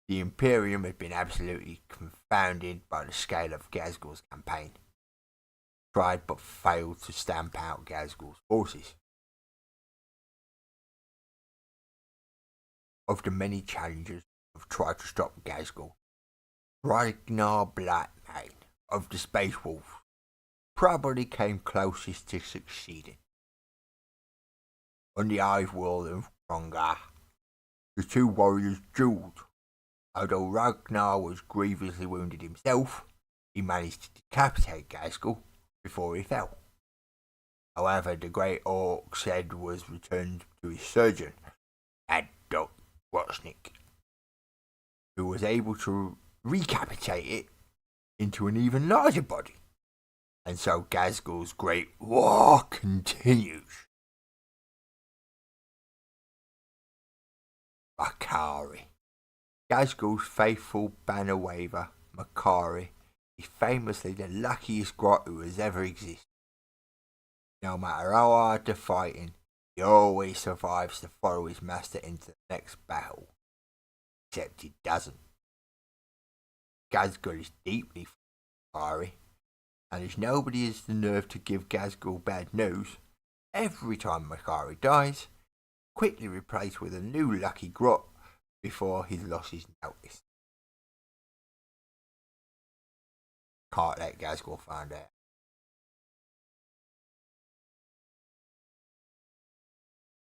The Imperium had been absolutely confounded by the scale of Gazgul's campaign, tried but failed to stamp out Gazgul's forces. Of the many challengers who have tried to stop Gazgul, Ragnar Blackmane of the Space Wolves probably came closest to succeeding. On the Hive world of Rongar, the two warriors duelled. Although Ragnar was grievously wounded himself, he managed to decapitate Gazgul before he fell. However, the Great Orc's head was returned to his surgeon, Adok Watsnik, who was able to recapitate it into an even larger body. And so Gazgul's Great War continues. Makari. Gazgul's faithful banner waver, Makari, is famously the luckiest grot who has ever existed. No matter how hard the fighting, he always survives to follow his master into the next battle. Except he doesn't. Gazgul is deeply fiery, and as nobody has the nerve to give Gazgul bad news, every time Makari dies, quickly replaced with a new lucky grot before he lost his notice. Can't let Gazgul find out.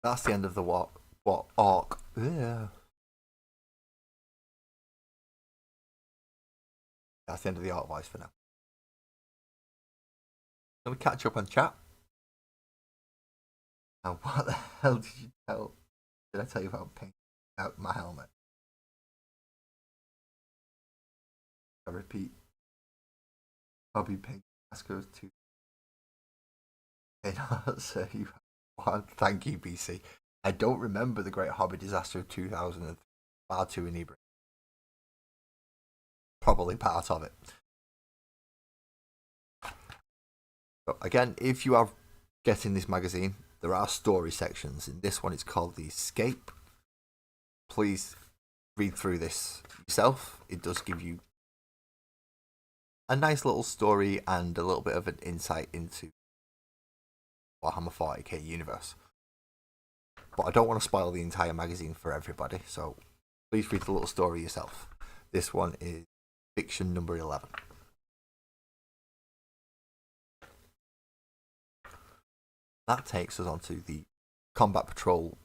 That's the end of the arc. Yeah. That's the end of the arc voice for now. Can we catch up on chat? And what the hell did you tell? Did I tell you about painting out my helmet? I repeat. Hobby paint Masco's 2. So you thank you, BC. I don't remember the Great Hobby Disaster of 2003. Far too inebriated. Probably part of it. But again, if you are getting this magazine, there are story sections. In this one, it's called The Escape. Please read through this yourself. It does give you a nice little story and a little bit of an insight into Warhammer 40k universe. But I don't want to spoil the entire magazine for everybody, so please read the little story yourself. This one is fiction number 11. That takes us on to the Combat Patrol.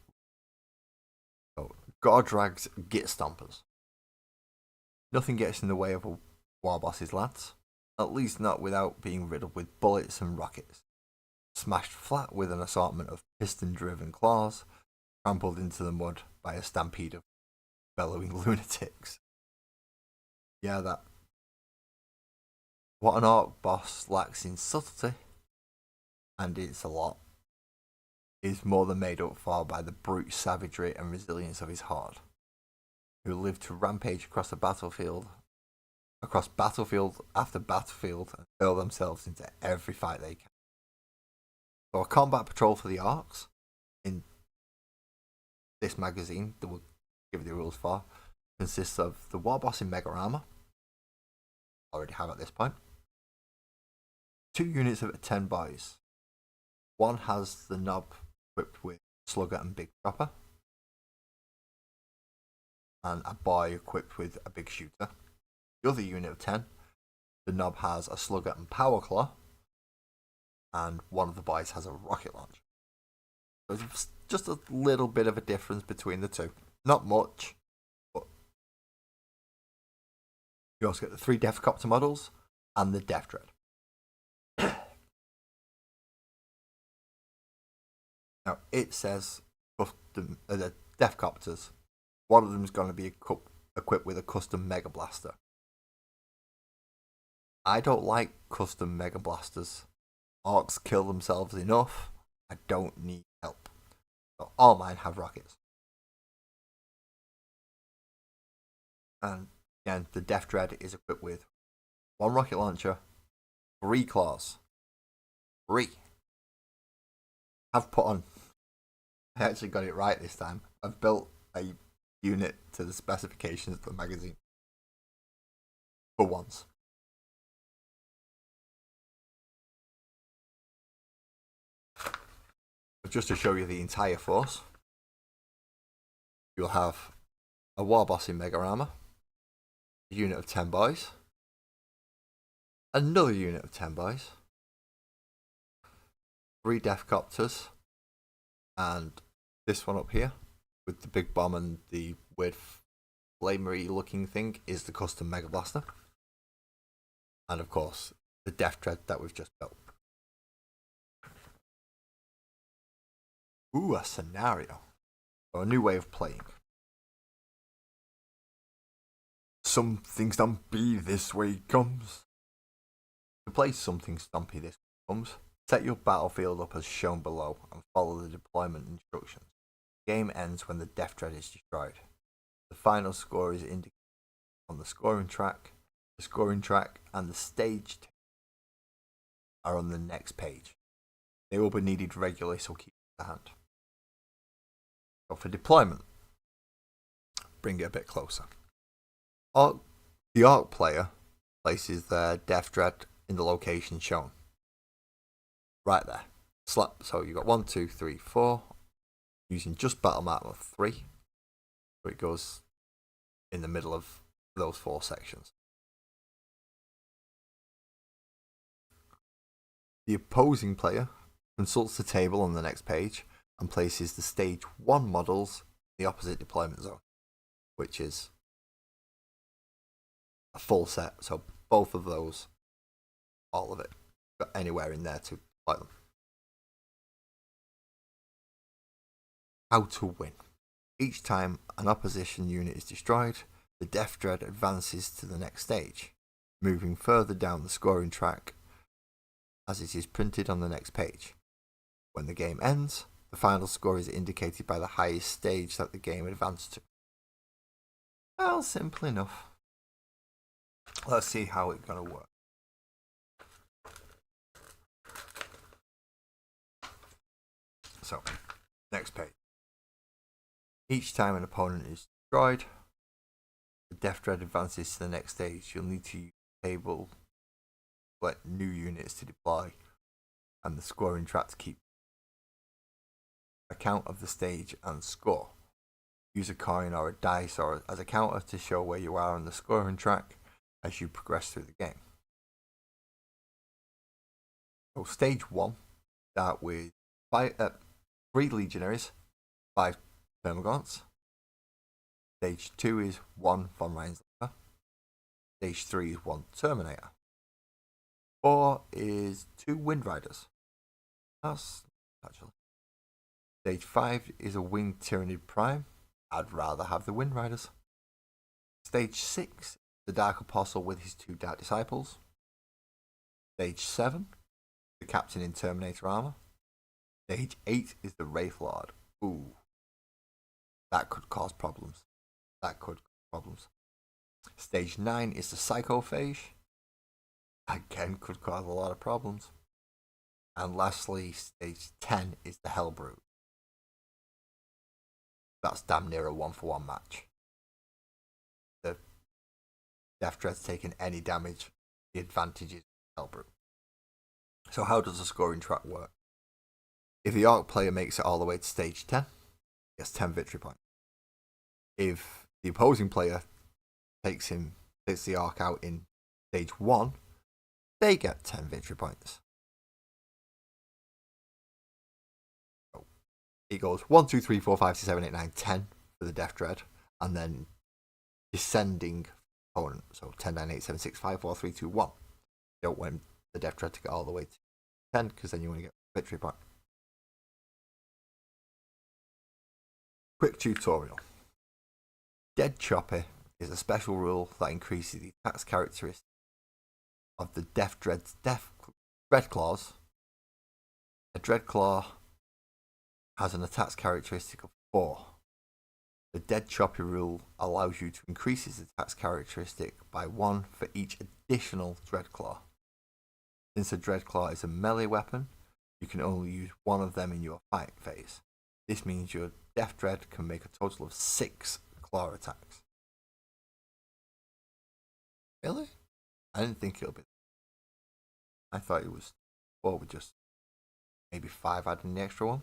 Gordrag's Git Stompers. Nothing gets in the way of a Warboss's lads, at least not without being riddled with bullets and rockets. Smashed flat with an assortment of piston-driven claws, trampled into the mud by a stampede of bellowing lunatics. Yeah, that. What an orc boss lacks in subtlety, and it's a lot, is more than made up for by the brute savagery and resilience of his horde, who live to rampage across battlefield after battlefield, and hurl themselves into every fight they can. So a combat patrol for the orcs in this magazine that we'll give you the rules for consists of the Warboss in Mega Armor. Already have at this point. 2 units of 10 boys. One has the knob equipped with Slugger and Big Chopper, and a boy equipped with a Big Shooter. The other unit of 10, the knob has a Slugger and Power Claw, and one of the boys has a rocket launcher. So it's just a little bit of a difference between the two. Not much, but you also get the 3 Deathcopter models and the Deff Dread. Now, it says the Deathcopters, one of them is going to be equipped with a custom Mega Blaster. I don't like custom Mega Blasters. Orcs kill themselves enough. I don't need help. So all mine have rockets. And again, the Deff Dread is equipped with 1 rocket launcher, 3 claws. 3. I've put on. I actually got it right this time. I've built a unit to the specifications of the magazine. For once. But just to show you the entire force, you'll have a Warboss in Mega Armor, a unit of 10 boys, another unit of 10 boys, 3 Deathcopters, and this one up here with the big bomb and the weird flamery looking thing is the custom Mega Blaster, and of course the Deff Dread that we've just built. Ooh, a scenario, or a new way of playing. Some things don't be this way comes. To play Something Stompy this way comes, set your battlefield up as shown below and follow the deployment instructions. The game ends when the Deff Dread is destroyed. The final score is indicated on the scoring track. The scoring track and the stage are on the next page. They will be needed regularly, so keep it to hand. So for deployment, bring it a bit closer. The Arc player places their Deff Dread in the location shown. Right there. So you've got 1, 2, 3, 4. Using just battle map of 3. So it goes in the middle of those 4 sections. The opposing player consults the table on the next page and places the stage 1 models in the opposite deployment zone, which is a full set, so both of those, all of it, got anywhere in there to deploy them. How to win. Each time an opposition unit is destroyed, the Deff Dread advances to the next stage, moving further down the scoring track as it is printed on the next page. When the game ends, the final score is indicated by the highest stage that the game advanced to. Well, simple enough. Let's see how it's going to work. So, next page. Each time an opponent is destroyed, the Deff Dread advances to the next stage. You'll need to use the table to select new units to deploy and the scoring track to keep a count of the stage and score. Use a coin or a dice or as a counter to show where you are on the scoring track as you progress through the game. So stage 1, start with 3 legionaries, 5 Termagants. Stage 2 is 1 von Reinslayer. Stage 3 is 1 Terminator. 4 is 2 Wind Riders. That's actually. Stage 5 is a Winged Tyrannid Prime. I'd rather have the Wind Riders. Stage 6, the Dark Apostle with his 2 Dark Disciples. Stage 7, the Captain in Terminator armor. Stage 8 is the Wraith Lord. Ooh. That could cause problems. Stage 9 is the Psychophage. Again, could cause a lot of problems. And lastly, stage 10 is the Hellbrute. That's damn near a 1-for-1 match. The Deff Dread's taking any damage, the advantage is Hellbrute. So how does the scoring track work? If the Arc player makes it all the way to stage 10, he gets 10 victory points. If the opposing player takes the Arc out in stage 1, they get 10 victory points. So it goes 1, 2, 3, 4, 5, 6, 7, 8, 9, 10 for the Deff Dread, and then descending opponent. So 10, 9, 8, 7, 6, 5, 4, 3, 2, 1. You don't want the Deff Dread to get all the way to 10 because then you want to get a victory point. Quick tutorial. Dead Chopper is a special rule that increases the attacks characteristic of the Deff Dread's Dread Claws. A Dread Claw has an attacks characteristic of 4. The Dead Chopper rule allows you to increase its attacks characteristic by 1 for each additional Dread Claw. Since a Dread Claw is a melee weapon, you can only use 1 of them in your fight phase. This means your Deff Dread can make a total of 6 claw attacks. Really? I didn't think it would be. I thought it was 4 with just maybe 5 adding the extra one.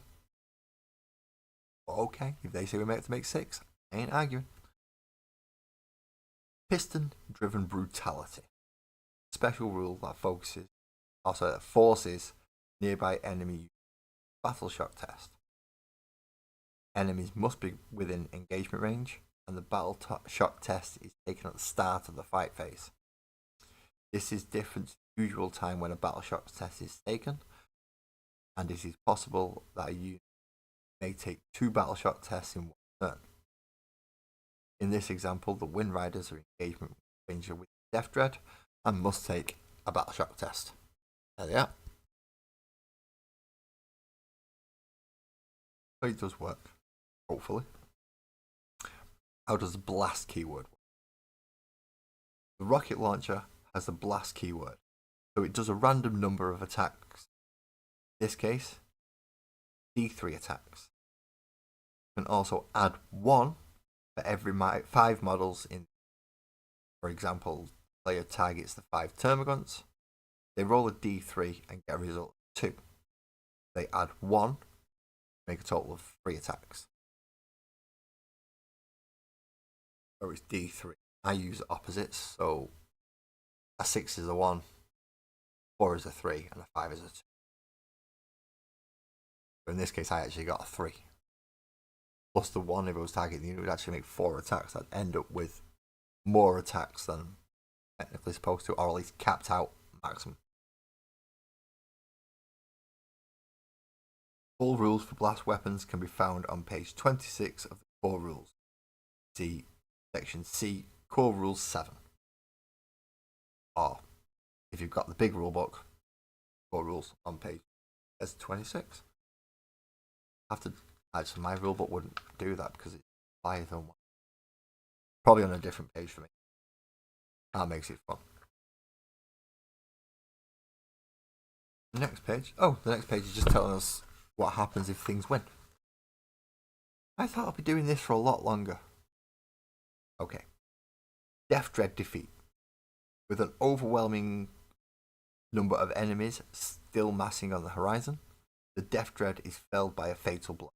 But okay, if they say we have to make 6, I ain't arguing. Piston driven brutality. Special rule that forces nearby enemy battle shock test. Enemies must be within engagement range, and the battle shock test is taken at the start of the fight phase. This is different to the usual time when a battle shock test is taken, and it is possible that a unit may take 2 battle shock tests in 1 turn. In this example, the Wind Riders are engagement range with Deff Dread and must take a battle shock test. There they are. But it does work, hopefully. How does the blast keyword work? The rocket launcher has the blast keyword, so it does a random number of attacks. In this case, D3 attacks. You can also add 1 for every 5 models in. For example, the player targets the 5 termagants. They roll a D3 and get a result of 2. They add 1, make a total of 3 attacks. So it's D3. I use opposites, so a 6 is a 1, 4 is a 3, and a 5 is a 2. So in this case, I actually got a 3. Plus the 1 if I was targeting the unit would actually make 4 attacks. I'd end up with more attacks than technically supposed to, or at least capped out maximum. Full rules for blast weapons can be found on page 26 of the core rules. See section C, core rules 7. Or if you've got the big rule book, core rules on page 26. Actually, my rule book wouldn't do that because it's higher than one. Probably on a different page for me. That makes it fun. The next page is just telling us what happens if things win. I thought I'd be doing this for a lot longer. Okay. Deff Dread defeat. With an overwhelming number of enemies still massing on the horizon, the Deff Dread is felled by a fatal blow.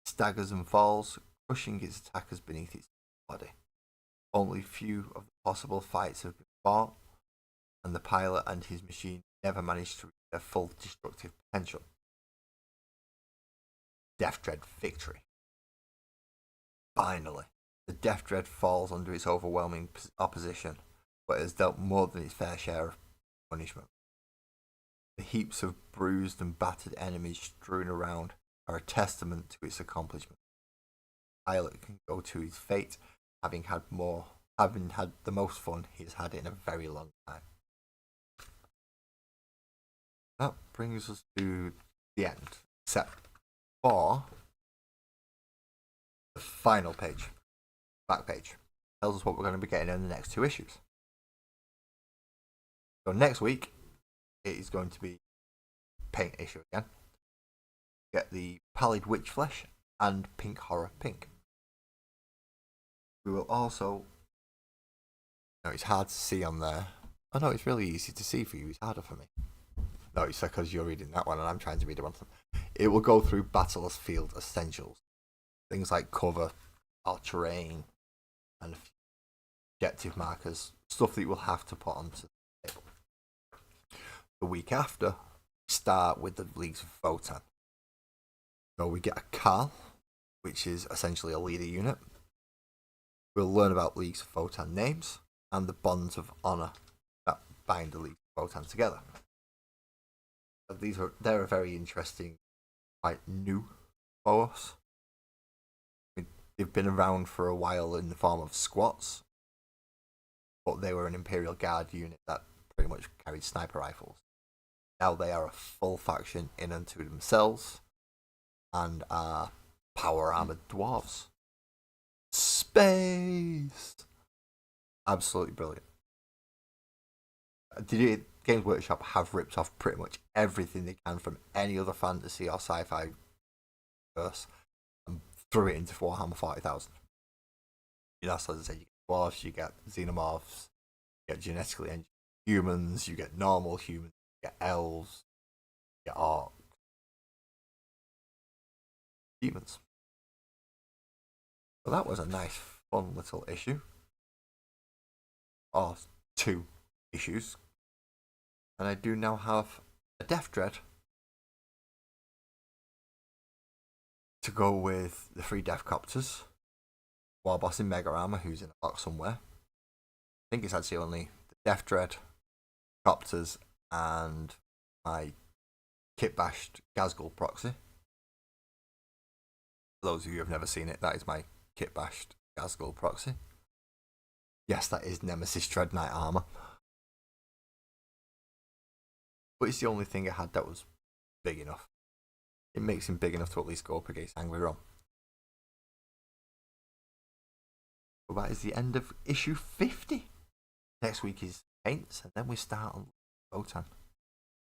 It staggers and falls, crushing its attackers beneath its body. Only few of the possible fights have been fought, and the pilot and his machine never managed to reach their full destructive potential. Deff Dread victory. Finally, the Deff Dread falls under its overwhelming opposition, but has dealt more than its fair share of punishment. The heaps of bruised and battered enemies strewn around are a testament to its accomplishment. The pilot can go to his fate, having had the most fun he has had in a very long time. That brings us to the end, except for the final page, back page. Tells us what we're going to be getting in the next 2 issues. So next week, it is going to be paint issue again. Get the Pallid Witch Flesh and Pink Horror Pink. We will also... No, it's hard to see on there. Oh no, it's really easy to see for you. It's harder for me. No, it's because you're reading that one and I'm trying to read one of them. It will go through Battlefield Essentials. Things like cover, or terrain, and objective markers. Stuff that you will have to put onto the table. The week after, start with the Leagues of Votan. So we get a Carl, which is essentially a leader unit. We'll learn about Leagues of Votan names and the bonds of honour that bind the Leagues of Votan together. They're a very interesting, quite new force. They've been around for a while in the form of squats, but they were an Imperial Guard unit that pretty much carried sniper rifles. Now they are a full faction in unto themselves and are power armored dwarves. Space! Absolutely brilliant. Games Workshop have ripped off pretty much everything they can from any other fantasy or sci-fi verse and threw it into Warhammer 40,000. That's as I said, you get dwarves, you get xenomorphs, you get genetically engineered humans, you get normal humans, you get elves, you get orcs, demons. So that was a nice, fun little issue. Or 2 issues. And I do now have a Deff Dread to go with the 3 Deathcopters, Warboss in Mega Armor, who's in a box somewhere. I think it's actually only the Deff Dread, Copters, and my kit bashed Gazgul proxy. For those of you who have never seen it, that is my kit bashed Gazgul proxy. Yes, that is Nemesis Dread Knight armor. But it's the only thing I had that was big enough. It makes him big enough to at least go up against Angry Rom. Well, that is the end of issue 50. Next week is paints, and then we start on Votan.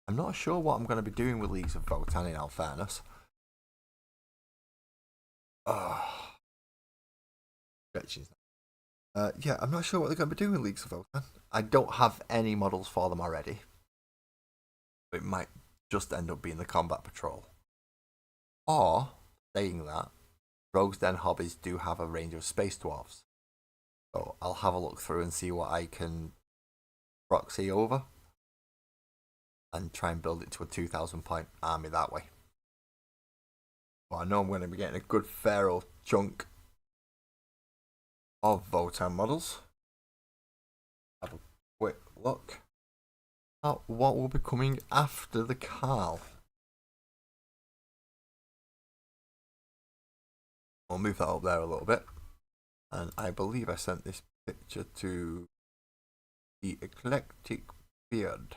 I'm not sure what I'm going to be doing with Leagues of Votan, in all fairness. Yeah, I'm not sure what they're going to be doing with Leagues of Votan. I don't have any models for them already. It might just end up being the Combat Patrol. Or, saying that, Rogue's Den Hobbies do have a range of Space Dwarfs. So I'll have a look through and see what I can proxy over. And try and build it to a 2,000 point army that way. Well, I know I'm going to be getting a good fair old chunk of Votan models. Have a quick look at what will be coming after the Carl. I'll move that up there a little bit. And I believe I sent this picture to the Eclectic Beard.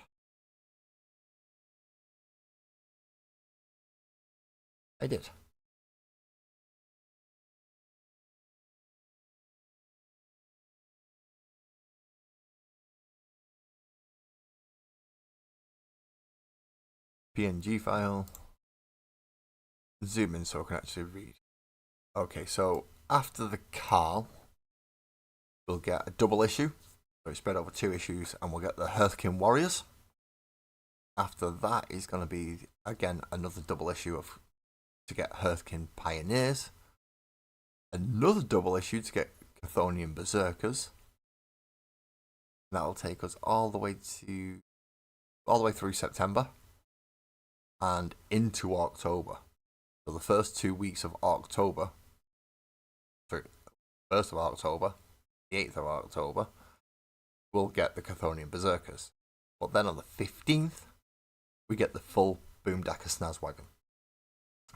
I did. PNG file. Zoom in so I can actually read. Okay, so after the Carl, we'll get a double issue. So it's spread over 2 issues, and we'll get the Hearthkin Warriors. After that is going to be, again, another double issue to get Hearthkin Pioneers. Another double issue to get Chthonian Berserkers. That'll take us all the way through September and into October. So the first 2 weeks of October, 1st of October, the 8th of October, we'll get the Chthonian Berserkers. But then on the 15th, we get the full Boomdacker Snazwagon,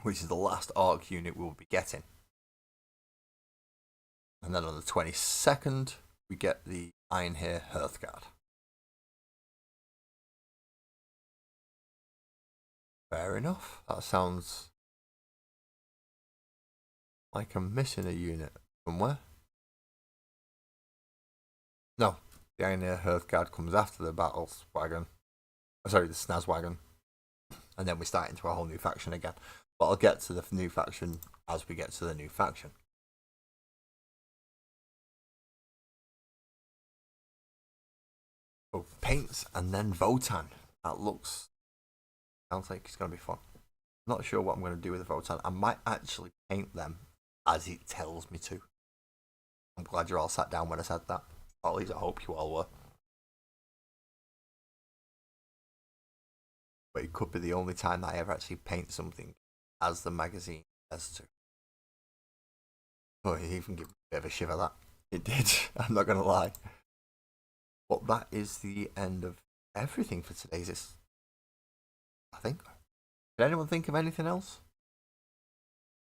which is the last Orc unit we will be getting. And then on the 22nd, we get the Ironhair Hearthguard. Fair enough. That sounds like I'm missing a unit somewhere. No, the Ironhair Hearthguard comes after the Battles Wagon. Sorry, the Snazwagon. And then we start into a whole new faction again. But I'll get to the new faction as we get to the new faction. So paints and then Votan. That sounds like it's going to be fun. Not sure what I'm going to do with the Votan. I might actually paint them as it tells me to. I'm glad you all sat down when I said that. Or at least I hope you all were. But it could be the only time that I ever actually paint something as the magazine says to. Oh, it even gave me a bit of a shiver, that. It did, I'm not going to lie. But that is the end of everything for today's. I think. Did anyone think of anything else?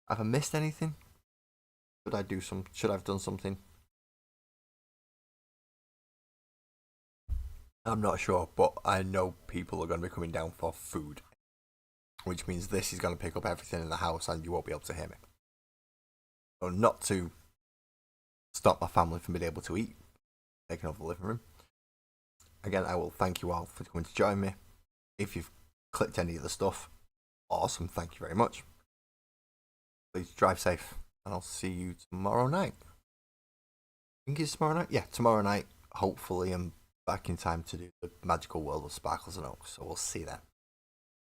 Have I missed anything? Should I have done something? I'm not sure, but I know people are going to be coming down for food, which means this is going to pick up everything in the house and you won't be able to hear me. So not to stop my family from being able to eat, taking over the living room. Again, I will thank you all for coming to join me. If you've clicked any of the stuff, awesome, thank you very much. Please drive safe, and I'll see you tomorrow night. I think it's tomorrow night? Yeah, tomorrow night. Hopefully I'm back in time to do the Magical World of Sparkles and Oaks, so we'll see then.